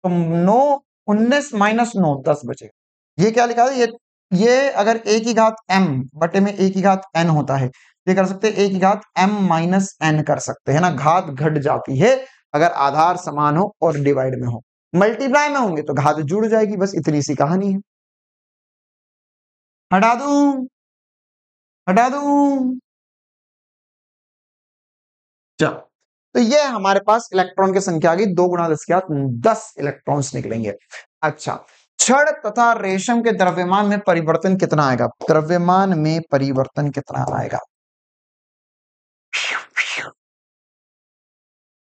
तो 9 19 -9 10 बचेगा। ये क्या लिखा है, ये अगर a की घात m बटे में a की घात n होता है, ये कर सकते हैं a की घात m-n कर सकते हैं ना, घात घट जाती है अगर आधार समान हो और डिवाइड में हो, मल्टीप्लाई में होंगे तो घात जुड़ जाएगी, बस इतनी सी कहानी है। हटा दूं, हटा दूं, चलो, तो ये हमारे पास इलेक्ट्रॉन की संख्या आ गई, 2 × 10 की घात 10 इलेक्ट्रॉन्स निकलेंगे। अच्छा, छड़ तथा रेशम के द्रव्यमान में परिवर्तन कितना आएगा, द्रव्यमान में परिवर्तन कितना आएगा,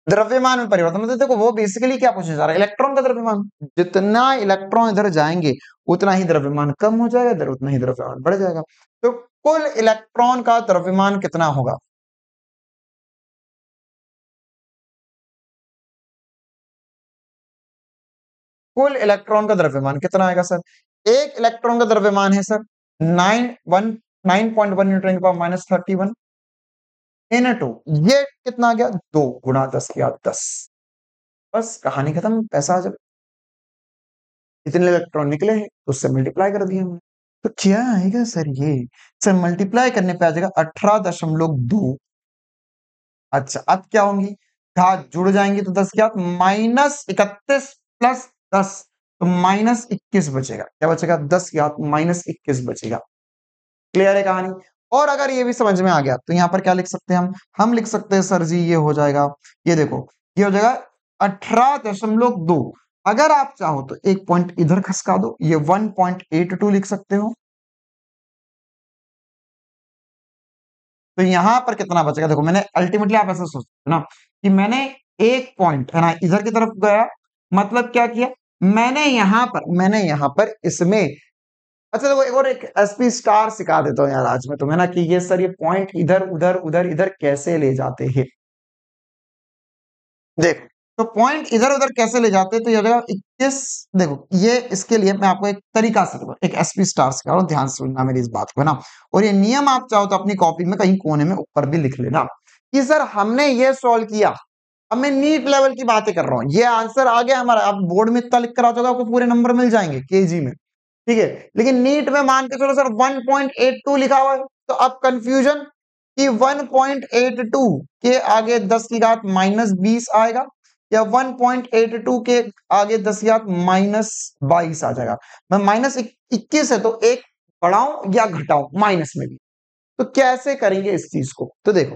द्रव्यमान में परिवर्तन मतलब देखो वो बेसिकली क्या पूछा जा रहा है, इलेक्ट्रॉन का द्रव्यमान, जितना इलेक्ट्रॉन इधर जाएंगे उतना ही द्रव्यमान कम हो जाएगा, इधर उतना ही द्रव्यमान बढ़ जाएगा, तो कुल इलेक्ट्रॉन का द्रव्यमान कितना होगा, कुल इलेक्ट्रॉन का द्रव्यमान कितना आएगा सर, एक इलेक्ट्रॉन का द्रव्यमान है सर 9.1 × 10⁻31 n2, ये कितना आ गया 2 × 10 की घात 10, बस कहानी खत्म, पैसा आ जाए, इतने इलेक्ट्रॉन निकले हैं तो उससे मल्टीप्लाई कर दिया हमने, तो क्या आएगा सर, ये सर मल्टीप्लाई करने पे आ जाएगा 18.2। अच्छा अब क्या होंगी, घात जुड़ जाएंगे तो 10 की घात -31 + 10, तो -21 बचेगा, क्या बचेगा 10 की घात -21 बचेगा। क्लियर है कहानी। और अगर ये भी समझ में आ गया तो यहाँ पर क्या लिख सकते हैं हम लिख सकते हैं सर जी, ये हो जाएगा, ये देखो ये हो जाएगा 18.2, अगर आप चाहो तो एक पॉइंट इधर खसका दो, ये 1.82 लिख सकते हो, तो यहां पर कितना बचेगा, देखो मैंने अल्टीमेटली आप ऐसा सोचते ना कि मैंने एक पॉइंट है ना इधर की तरफ गया, मतलब क्या किया, मैंने यहां पर इसमें, अच्छा देखो एक और एक एसपी स्टार सिखा देता हूँ यार आज में तुम्हें ना, कि ये सर ये पॉइंट इधर उधर उधर इधर कैसे ले जाते हैं, देखो तो पॉइंट इधर उधर कैसे ले जाते हैं, तो ये हो जाएगा 21, देखो ये इसके लिए मैं आपको एक तरीका सिखाऊंगा, एक एसपी स्टार सिखा रहा हूं, ध्यान से सुनना मेरी इस बात को ना, और ये नियम आप चाहो तो अपनी कॉपी में कहीं कोने में ऊपर भी लिख लेना, कि सर हमने ये सॉल्व किया, अब मैं नीट लेवल की बातें कर रहा हूँ, ये आंसर आ गया हमारा, आप बोर्ड में इतना लिख कर आ जाओगे आपको पूरे नंबर मिल जाएंगे केजी में, ठीक है, लेकिन नीट में मान के चलो सर 1.82 लिखा हुआ है, तो अब कंफ्यूजन कि 1.82 के आगे 10 की घात -20 आएगा, या 1.82 के आगे 10⁻22 आ जाएगा। मैं -21 है तो एक बढ़ाऊं या घटाऊं, माइनस में भी। तो कैसे करेंगे इस चीज को, तो देखो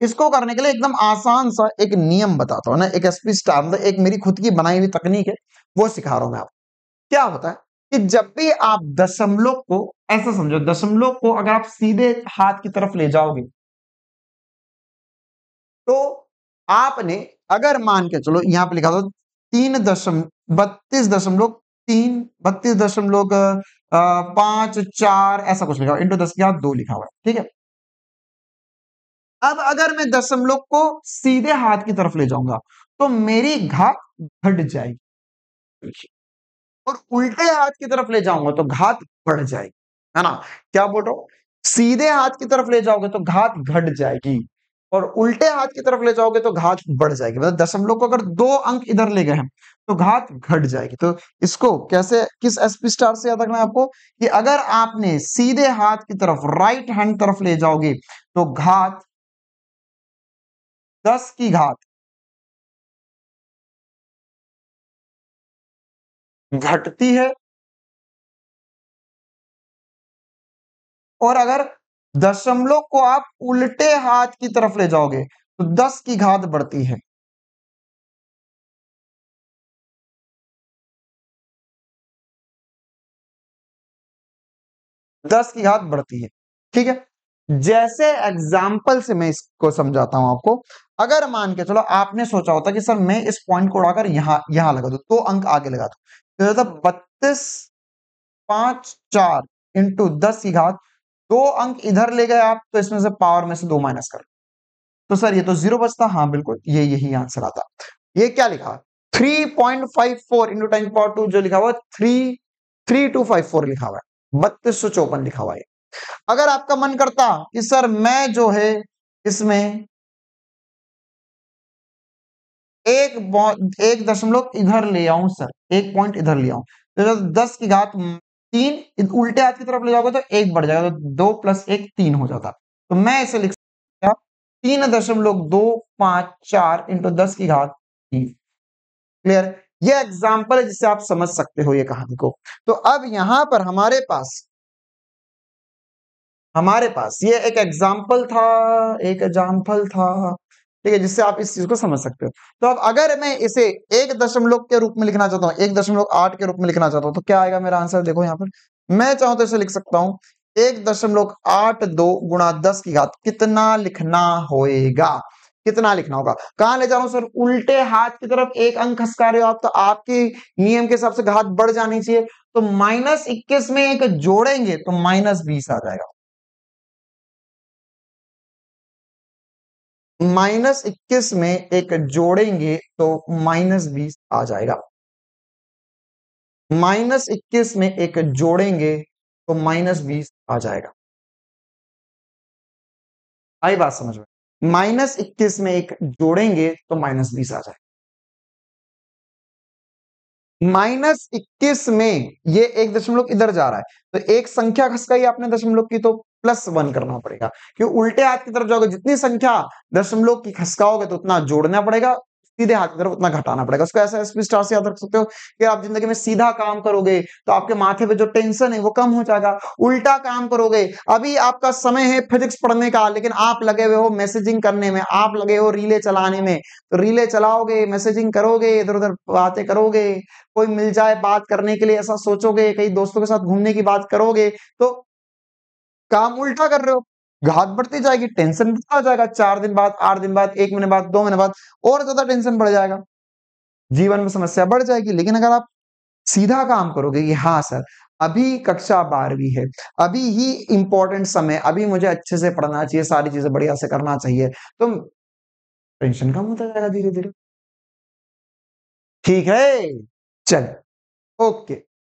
इसको करने के लिए एकदम आसान सा एक नियम बताता हूं ना, एक एसपी स्टार, एक मेरी खुद की बनाई हुई तकनीक है, वो सिखा रहा हूं मैं आपको। क्या होता है कि जब भी आप दशमलव को, ऐसा समझो, दशमलव को अगर आप सीधे हाथ की तरफ ले जाओगे तो आपने, अगर मान के चलो यहां पे लिखा दो 32.5 4 ऐसा कुछ लिखा हुआ, इंटू 10⁻2 लिखा हुआ है, ठीक है। अब अगर मैं दशमलव को सीधे हाथ की तरफ ले जाऊंगा तो मेरी घात घट जाएगी, और उल्टे हाथ की तरफ ले जाऊंगा तो घात बढ़ जाएगी, है ना। क्या बोल रहा हूं, सीधे हाथ की तरफ ले जाओगे तो घात घट जाएगी, और उल्टे हाथ की तरफ ले जाओगे तो घात बढ़ जाएगी। मतलब दशमलव को अगर 2 अंक इधर ले गए हम तो घात घट जाएगी। तो इसको कैसे, किस एसपी स्टार से याद रखना है आपको, कि अगर आपने सीधे हाथ की तरफ, राइट हैंड तरफ ले जाओगे तो घात 10 की घात घटती है, और अगर दशमलव को आप उल्टे हाथ की तरफ ले जाओगे तो 10 की घात बढ़ती है। 10 की घात बढ़ती है, ठीक है। जैसे एग्जाम्पल से मैं इसको समझाता हूं आपको। अगर मान के चलो आपने सोचा होता कि सर मैं इस पॉइंट को उड़ाकर यहां लगा दू, 2 अंक आगे लगा दू, तो 32.5 4 इंटू 10 की घात, 2 अंक इधर ले गए आप तो इसमें से पावर में से 2 माइनस कर, तो सर ये तो 0 बचता। हाँ बिल्कुल, ये यही आंसर आता। ये क्या लिखा, 3.54 इंटू 10⁻², जो लिखा हुआ 3254 लिखा हुआ है, 3254 लिखा हुआ है। अगर आपका मन करता कि सर मैं जो है इसमें एक दशमलव इधर ले आऊं, सर एक पॉइंट इधर ले आऊं, तो जब 10 की घात 3 उल्टे हाथ की तरफ ले जाओगे तो 1 बढ़ जाएगा, तो 2 + 1 3 हो जाता। तो मैं इसे लिख सकता 3.254 इंटू 10 की घात 3। क्लियर, ये एग्जाम्पल है जिससे आप समझ सकते हो ये कहानी को। तो अब यहां पर हमारे पास ये एक एग्जाम्पल था, ठीक है, जिससे आप इस चीज को समझ सकते हो। तो अब अगर मैं इसे 1 दशमलव के रूप में लिखना चाहता हूं, 1.8 के रूप में लिखना चाहता हूं, तो क्या आएगा मेरा आंसर, देखो यहां पर मैं चाहूं तो इसे लिख सकता हूं 1.82 गुणा 10 की घात। कितना लिखना होएगा, कितना लिखना होगा, कहां ले जा रहा हूं सर, उल्टे हाथ की तरफ 1 अंक खसका रहे हो आप, तो आपके नियम के हिसाब से घात बढ़ जानी चाहिए। तो -21 में एक जोड़ेंगे तो -20 आ जाएगा, -21 में एक जोड़ेंगे तो -20 आ जाएगा, -21 में एक जोड़ेंगे तो -20 आ जाएगा। आई बात समझ में, -21 में एक जोड़ेंगे तो -20 आ जाएगा। -21 में ये एक दशमलव इधर जा रहा है तो एक संख्या खसकाई आपने दशमलव की, तो +1 करना पड़ेगा, क्योंकि उल्टे हाथ की तरफ जाओगे जितनी संख्या दशमलव की खसकाओगे तो उतना जोड़ना पड़ेगा, सीधे हाथ की तरफ उतना घटाना पड़ेगा। उसको ऐसा एसपी स्टार से याद रख सकते हो कि आप जिंदगी में सीधा काम करोगे तो आपके माथे पे जो टेंशन है वो कम हो जाएगा। उल्टा काम करोगे, अभी आपका समय है फिजिक्स पढ़ने का, लेकिन आप लगे हुए हो मैसेजिंग करने में, आप लगे हो रीले चलाने में, तो रीले चलाओगे, मैसेजिंग करोगे, इधर उधर बातें करोगे, कोई मिल जाए बात करने के लिए ऐसा सोचोगे, कई दोस्तों के साथ घूमने की बात करोगे, तो काम उल्टा कर रहे हो, घात बढ़ती जाएगी, टेंशन बढ़ता जाएगा, 4 दिन बाद, 8 दिन बाद, 1 महीने बाद, 2 महीने बाद और ज्यादा टेंशन बढ़ जाएगा, जीवन में समस्या बढ़ जाएगी। लेकिन अगर आप सीधा काम करोगे कि हाँ सर अभी कक्षा 12वीं है, अभी ही इंपॉर्टेंट समय, अभी मुझे अच्छे से पढ़ना चाहिए, सारी चीजें बढ़िया से करना चाहिए, तो टेंशन कम होता जाएगा धीरे धीरे। ठीक है, चल, ओके।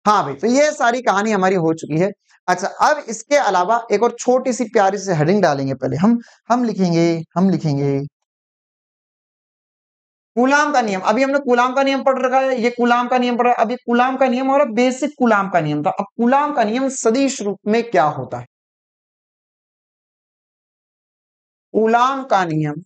हाँ भाई, तो ये सारी कहानी हमारी हो चुकी है। अच्छा, अब इसके अलावा एक और छोटी सी प्यारी सी हेडिंग डालेंगे। पहले हम लिखेंगे कूलाम का नियम। अभी हमने कूलाम का नियम पढ़ रखा है, ये कूलाम का नियम पढ़ रहा है। अभी कूलाम का नियम और बेसिक कूलाम का नियम था। अब कूलाम का नियम सदिश रूप में क्या होता है, कूलाम का नियम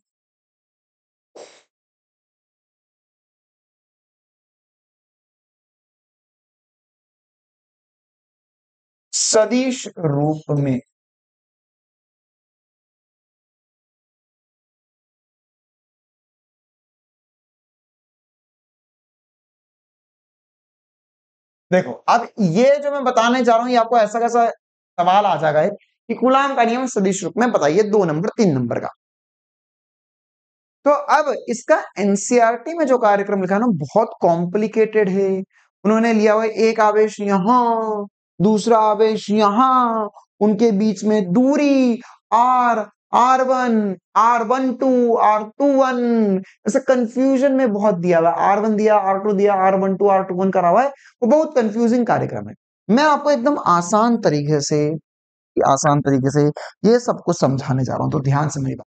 सदिश रूप में। देखो अब ये जो मैं बताने जा रहा हूं ये आपको ऐसा कैसा सवाल आ जाएगा कि कूलाम का नियम सदिश रूप में बताइए 2 नंबर 3 नंबर का। तो अब इसका एनसीईआरटी में जो कार्यक्रम लिखा है ना बहुत कॉम्प्लिकेटेड है। उन्होंने लिया हुआ एक आवेश यहां, दूसरा आवेश यहां, उनके बीच में दूरी आर, R1, R12, R21, ऐसे कंफ्यूजन में बहुत दिया हुआ है। R1 दिया, R2 दिया, R12, R21 करा हुआ है। वो बहुत कंफ्यूजिंग कार्यक्रम है। मैं आपको एकदम आसान तरीके से ये सब कुछ समझाने जा रहा हूं, तो ध्यान से मेरी बात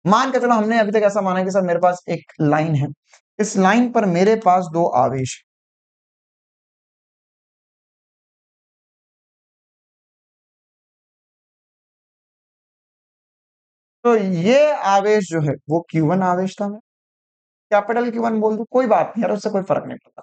मान के चलो। हमने अभी तक ऐसा माना कि सर मेरे पास एक लाइन है, इस लाइन पर मेरे पास 2 आवेश है। तो ये आवेश जो है वो Q1 आवेश था। मैं कैपिटल Q1 बोल दूं कोई बात नहीं यार, उससे कोई फर्क नहीं पड़ता।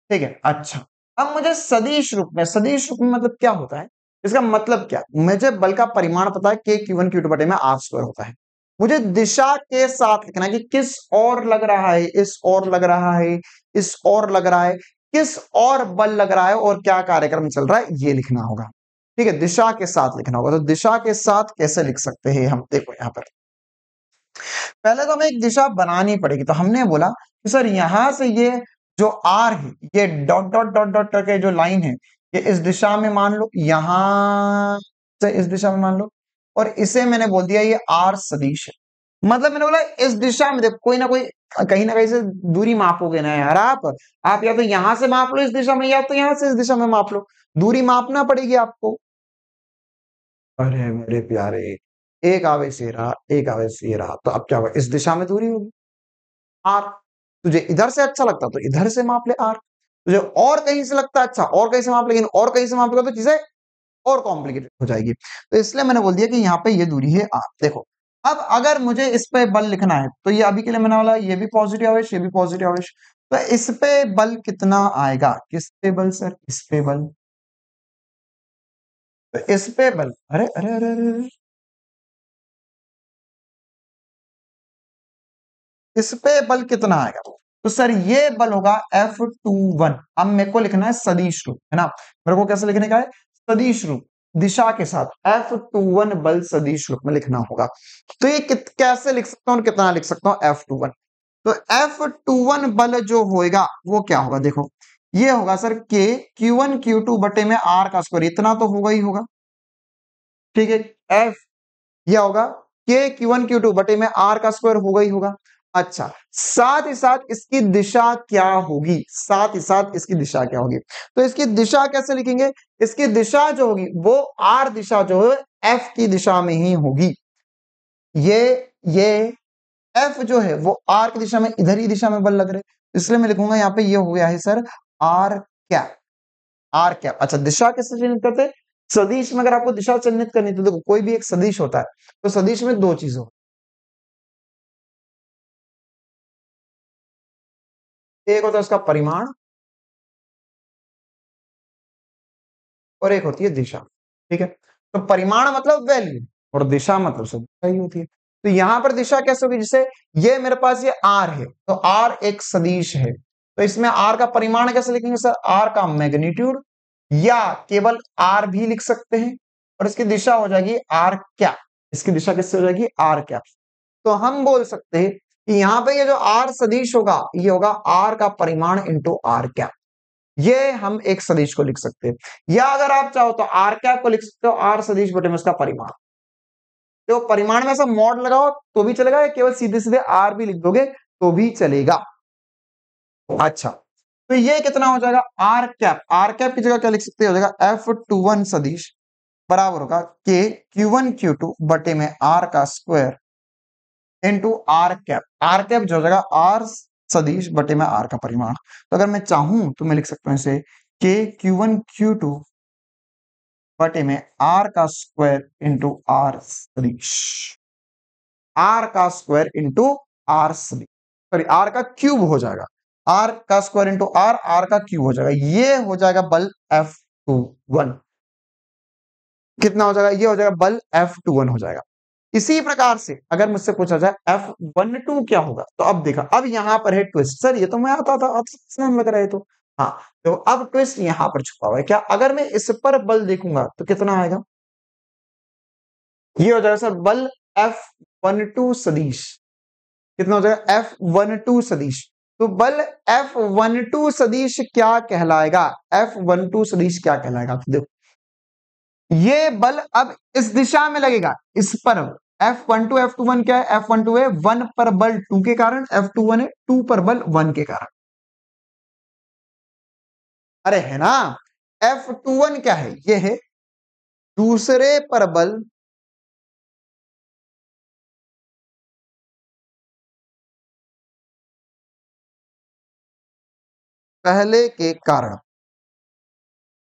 ठीक है, अच्छा। अब मुझे सदिश रूप में मतलब क्या होता है, इसका मतलब क्या, मुझे बल का परिमाण पता है K Q1 Q2 बटे में R स्क्वायर होता है। मुझे दिशा के साथ लिखना है कि किस और लग रहा है, इस और लग रहा है, इस और लग रहा है, किस और बल लग रहा है और क्या कार्यक्रम चल रहा है ये लिखना होगा। ठीक है, दिशा के साथ लिखना होगा। तो दिशा के साथ कैसे लिख सकते हैं हम, देखो यहां पर पहले तो हमें एक दिशा बनानी पड़ेगी। तो हमने बोला कि सर यहां से ये जो आर है, ये डॉट डॉट डॉट डॉट करके जो लाइन है, ये इस दिशा में मान लो, यहां से इस दिशा में मान लो, और इसे मैंने बोल दिया ये आर सदिश है। मतलब मैंने बोला इस दिशा में देखो कोई ना कोई कहीं ना कहीं से दूरी मापोगे ना यार। आप या तो यहां से माप लो इस दिशा में, या तो यहां से इस दिशा में माप लो, दूरी मापना पड़ेगी आपको। अरे मेरे प्यारे, एक आवेश ये रहा, एक आवेश ये रहा, तो अब क्या हुआ, इस दिशा में दूरी होगी आर। तुझे इधर से अच्छा लगता तो इधर से माप ले आर, तुझे और कहीं से लगता अच्छा और कहीं से माप, लेकिन और कहीं से मापेगा तो चीजें और कॉम्प्लिकेटेड हो जाएगी। तो इसलिए मैंने बोल दिया कि यहाँ पे ये दूरी है आर। देखो अब अगर मुझे इस पे बल लिखना है तो ये अभी के लिए मैंने बोला ये भी पॉजिटिव आवेश, ये भी पॉजिटिव आवेश, तो इस पे बल कितना आएगा, किस पे बल सर, इस पे बल, तो इस पे बल, अरे अरे अरे अरे अरे, इस पे बल कितना आएगा, तो सर ये बल होगा F21। अब मेरे को लिखना है सदिश रूप, है ना, मेरे को कैसे लिखने का है, सदिश रूप, दिशा के साथ F21 बल सदिश रूप में लिखना होगा। तो ये कैसे लिख सकता हूं, कितना लिख सकता हूं F21। तो F21 बल जो होगा वो क्या होगा, देखो ये होगा सर K Q1 Q2 बटे में R का स्क्वायर, इतना तो होगा ही होगा। ठीक है, F यह होगा K Q1 Q2 बटे में R का स्क्वायर होगा ही होगा। अच्छा, साथ ही साथ इसकी दिशा क्या होगी, साथ ही साथ इसकी दिशा क्या होगी, तो इसकी दिशा कैसे लिखेंगे, इसकी दिशा जो होगी वो आर दिशा जो है एफ की दिशा में ही होगी। ये एफ जो है वो आर की दिशा में, इधर ही दिशा में बल लग रहे, इसलिए मैं लिखूंगा यहाँ पे ये हो गया है sir R cap, R cap. अच्छा, दिशा कैसे चिन्हित करते हैं, सदिश में अगर आपको दिशा चिन्हित करनी तो देखो कोई भी एक सदिश होता है, तो सदिश में 2 चीजें, एक होता है उसका परिमाण और एक होती है दिशा। ठीक है, तो परिमाण मतलब वैल्यू और दिशा मतलब सब सही होती है। तो यहां पर दिशा कैसे होगी, जैसे ये मेरे पास ये आर है, तो आर एक सदिश है, तो इसमें आर का परिमाण कैसे लिखेंगे सर, आर का मैग्नीट्यूड, या केवल आर भी लिख सकते हैं, और इसकी दिशा हो जाएगी आर कैप, इसकी दिशा किससे हो जाएगी आर कैप। तो हम बोल सकते हैं कि यहां पे ये जो आर सदिश होगा ये होगा आर का परिमाण इंटू आर कैप, ये हम एक सदिश को लिख सकते हैं। या अगर आप चाहो तो आर कैप को लिख सकते हो आर सदिश बटे में उसका परिमाण, तो परिमाण में ऐसा मॉड लगाओ तो भी चलेगा, या केवल सीधे सीधे आर भी लिख दोगे तो भी चलेगा। अच्छा, तो ये कितना हो जाएगा आर कैप की जगह क्या लिख सकते हो जाएगा F21 सदिश बराबर होगा K Q1 Q2 बटे में आर का स्क्वायर इंटू आर कैप जो हो जाएगा आर सदिश बटे में आर का परिमाण। तो अगर मैं चाहूं तो मैं लिख सकता हूं इसे K Q1 Q2 बटे में आर का स्क्वायर इंटू आर सदिश, आर का स्क्वायर इंटू आर सदिश, सॉरी आर का क्यूब हो जाएगा, आर का स्क्वायर इंटू आर, आर का क्यूब हो जाएगा, ये हो जाएगा बल F21। कितना हो जाएगा, ये हो जाएगा बल F21 हो जाएगा। इसी प्रकार से अगर मुझसे पूछा जाए F12 क्या होगा, तो अब देखा, अब यहां पर है ट्विस्ट। सर ये तो मैं आता था, अब समझ लग रहा है। तो हाँ, तो अब ट्विस्ट यहां पर छुपा हुआ है। क्या, अगर मैं इस पर बल देखूंगा तो कितना आएगा, ये हो जाएगा सर बल F12 सदिश। कितना हो जाएगा, F12 सदिश। तो बल F12 सदिश क्या कहलाएगा, F12 सदिश क्या कहलाएगा, तो देखो ये बल अब इस दिशा में लगेगा, इस पर। F12 F21 क्या है, F12 है 1 पर बल 2 के कारण, F21 है 2 पर बल 1 के कारण। अरे है ना, F21 क्या है, ये है दूसरे पर बल पहले के कारण,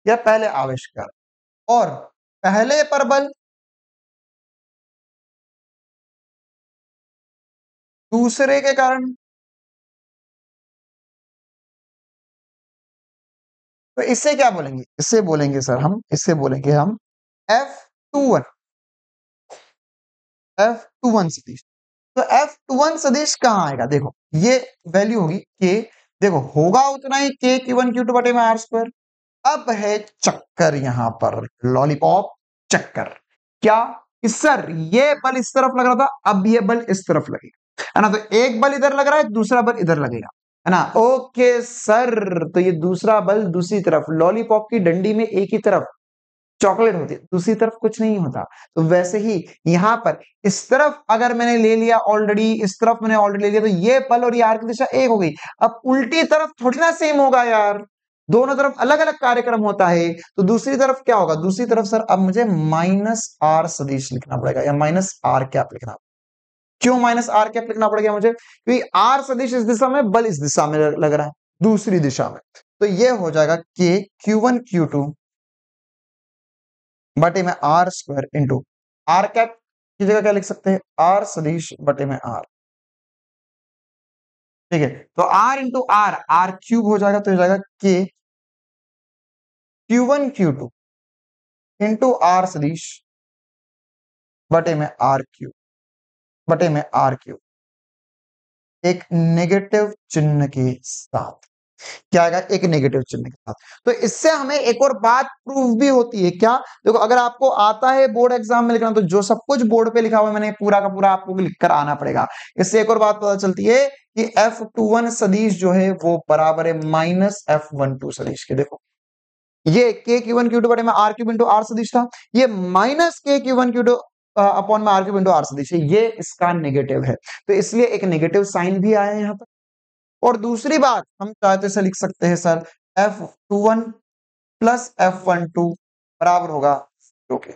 या पहले आवेश के कारण, और पहले पर बल दूसरे के कारण। तो इससे क्या बोलेंगे, इससे बोलेंगे सर हम, इससे बोलेंगे हम F21, F21 सदिश। तो F21 सदिश कहां आएगा, देखो ये वैल्यू होगी के, देखो होगा उतना ही के Q1 Q2 बटे में आर स्क्वायर। अब है चक्कर यहां पर, लॉलीपॉप चक्कर। क्या कि सर ये बल इस तरफ लग रहा था, अब ये बल इस तरफ लगेगा, है ना। तो एक बल इधर लग रहा है, दूसरा बल इधर लगेगा, है ना। ओके सर, तो ये दूसरा बल दूसरी तरफ, लॉलीपॉप की डंडी में एक ही तरफ चॉकलेट होती है, दूसरी तरफ कुछ नहीं होता। तो वैसे ही यहां पर इस तरफ अगर मैंने ले लिया ऑलरेडी, इस तरफ मैंने ऑलरेडी ले लिया, तो ये बल और ये आर की दिशा एक हो गई। अब उल्टी तरफ थोड़ी ना सेम होगा यार, दोनों तरफ अलग अलग कार्यक्रम होता है। तो दूसरी तरफ क्या होगा, दूसरी तरफ सर अब मुझे माइनस आर सदिश लिखना पड़ेगा, या माइनस आर कैप लिखना। क्यों माइनस आर कैप लिखना पड़ेगा मुझे, क्योंकि आर सदिश इस दिशा में, बल इस दिशा में लग रहा है, दूसरी दिशा में। तो ये हो जाएगा के Q1 Q2 बटे में R square into R cap की जगह क्या लिख सकते हैं, आर सदिश बटे में आर। ठीक है, तो R into R, R cube हो जाएगा, तो हो जाएगा के Q1 Q2 इंटू आर सदिश बटे में आर क्यूब, बटे में आर क्यूब, एक नेगेटिव चिन्ह के साथ। क्या आएगा, एक नेगेटिव चिन्ह के साथ। तो इससे हमें एक और बात प्रूव भी होती है, क्या, देखो अगर आपको आता है बोर्ड एग्जाम में लिखना, तो जो सब कुछ बोर्ड पे लिखा हुआ है मैंने पूरा का पूरा आपको लिखकर आना पड़ेगा। इससे एक और बात पता चलती है कि F21 सदिश जो है वो बराबर है माइनस F12 सदिश के। देखो ये के Q1 Q2 बटे में आर क्यूब इंटू आर सदिश था, ये माइनस के Q1 Q2 अपॉन में आर क्यूब इंटू आर सदिश है, ये इसका नेगेटिव है, तो इसलिए एक नेगेटिव साइन भी आया है यहाँ पर। और दूसरी बात हम चाहते से लिख सकते हैं सर, F21 प्लस F12 बराबर होगा जीरो के,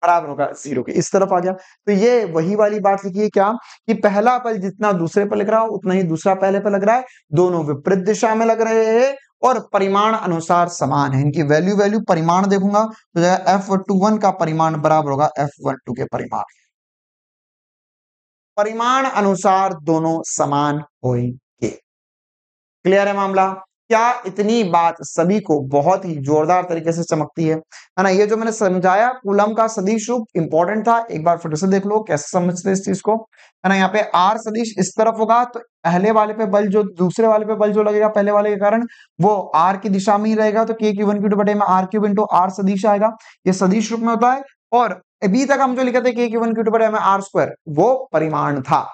बराबर होगा जीरो के, इस तरफ आ गया। तो ये वही वाली बात लिखी है, क्या कि पहला पल जितना दूसरे पर लग रहा हो उतना ही दूसरा पहले पर लग रहा है, दोनों विपरीत दिशा में लग रहे हैं और परिमाण अनुसार समान है। इनकी वैल्यू वैल्यू परिमाण देखूंगा तो F21 का परिमाण बराबर होगा F12 के परिमाण, परिमाण अनुसार दोनों समान होंगे। क्लियर है मामला। क्या इतनी बात सभी को बहुत ही जोरदार तरीके से चमकती है ना। ये जो मैंने समझाया कूलम का सदिश रूप इंपॉर्टेंट था, एक बार फिर से देख लो कैसे समझते इस चीज को, है ना। यहाँ पे आर सदिश इस तरफ होगा, तो पहले वाले पे बल जो, दूसरे वाले पे बल जो लगेगा पहले वाले के कारण, वो आर की दिशा में ही रहेगा, तो के Q1 Q2 बटे में आर क्यूब इंटू आर सदिश आएगा, ये सदिश रूप में होता है। और अभी तक हम जो लिखे थे के Q1 Q2 बटे में आर स्क्वायर, वो परिमाण था।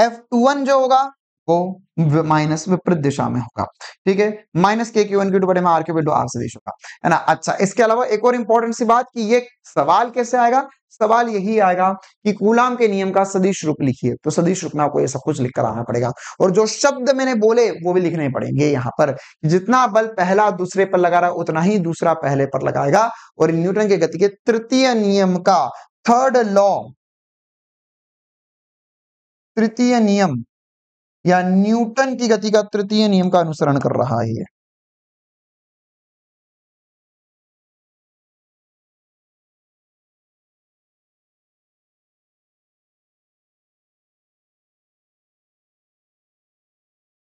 F21 जो होगा वो माइनस विपरीत दिशा में होगा, ठीक है, माइनस के Q1 Q2 बटे में आर क्यूब इंटू आर सदिश होगा, है ना। अच्छा, इसके अलावा एक और इंपॉर्टेंट सी बात कि ये सवाल कैसे आएगा, सवाल यही आएगा कि कूलाम के नियम का सदिश रूप लिखिए, तो सदिश रूप में आपको ये सब कुछ लिख कर आना पड़ेगा, और जो शब्द मैंने बोले वो भी लिखने पड़ेंगे यहाँ पर। जितना बल पहला दूसरे पर लगा रहा है उतना ही दूसरा पहले पर लगाएगा, और न्यूटन के गति के तृतीय नियम का थर्ड लॉ, तृतीय नियम या न्यूटन की गति का तृतीय नियम का अनुसरण कर रहा है ये।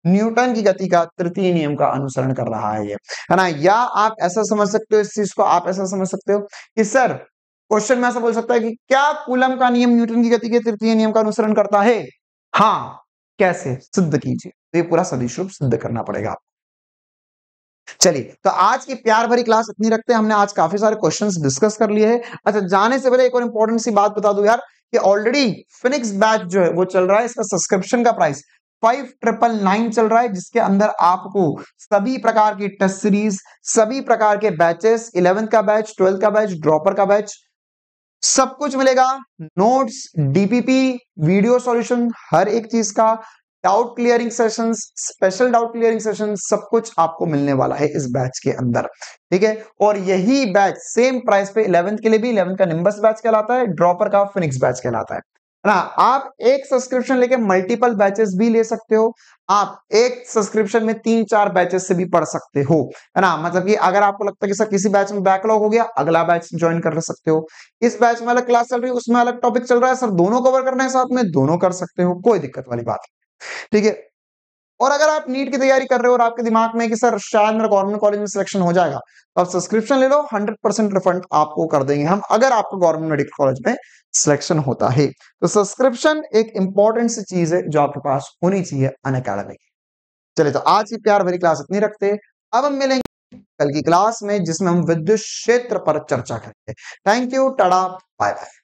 न्यूटन की गति का तृतीय नियम का अनुसरण कर रहा है ये, है ना। या आप ऐसा समझ सकते हो इस चीज को, आप ऐसा समझ सकते हो कि सर क्वेश्चन में ऐसा बोल सकता है कि क्या कूलम का नियम न्यूटन की गति के तृतीय नियम का अनुसरण करता है? हाँ, कैसे सिद्ध कीजिए, तो ये पूरा सदिश रूप सिद्ध करना पड़ेगा। चलिए, तो आज की प्यार भरी क्लास इतनी रखते हैं, हमने आज काफी सारे क्वेश्चंस डिस्कस कर लिए हैं। अच्छा, जाने से पहले एक और इंपॉर्टेंट सी बात बता दूं यार कि ऑलरेडी फिनिक्स बैच जो है वो चल रहा है, इसका सब्सक्रिप्शन का प्राइस 5999 चल रहा है, जिसके अंदर आपको सभी प्रकार की टेस्ट सीरीज, सभी प्रकार के बैचेस, 11th का बैच, 12th का बैच, ड्रॉपर का बैच, सब कुछ मिलेगा। नोट्स, डीपीपी, वीडियो सॉल्यूशन, हर एक चीज का, doubt clearing sessions, special doubt clearing session, सब कुछ आपको मिलने वाला है इस बैच के अंदर, ठीक है। और यही बैच सेम प्राइस पे 11th के लिए भी, 11th का निम्बस बैच कहलाता है, ड्रॉपर का फिनिक्स बैच कहलाता है ना। आप एक सब्सक्रिप्शन लेके मल्टीपल बैचेस भी ले सकते हो, आप एक सब्सक्रिप्शन में 3-4 बैचेस से भी पढ़ सकते हो, है ना। मतलब कि अगर आपको लगता है कि सर किसी बैच में बैकलॉग हो गया, अगला बैच ज्वाइन कर सकते हो, इस बैच में अलग क्लास चल रही है, उसमें अलग टॉपिक चल रहा है, सर दोनों कवर करना है साथ में, दोनों कर सकते हो, कोई दिक्कत वाली बात, ठीक है। और अगर आप नीट की तैयारी कर रहे हो और आपके दिमाग में कि सर शायद मेरा गवर्नमेंट कॉलेज में सिलेक्शन हो जाएगा, तो आप सब्सक्रिप्शन ले लो, 100% रिफंड आपको कर देंगे हम, अगर आपको गवर्नमेंट मेडिकल कॉलेज में सिलेक्शन होता है। तो सब्सक्रिप्शन एक इंपॉर्टेंट सी चीज है जो आपके पास होनी चाहिए अनअकैडमी की। चलिए, तो आज की प्यार भरी क्लास इतनी रखते हैं, अब हम मिलेंगे कल की क्लास में जिसमें हम विद्युत क्षेत्र पर चर्चा करेंगे। Thank you, tata, bye bye.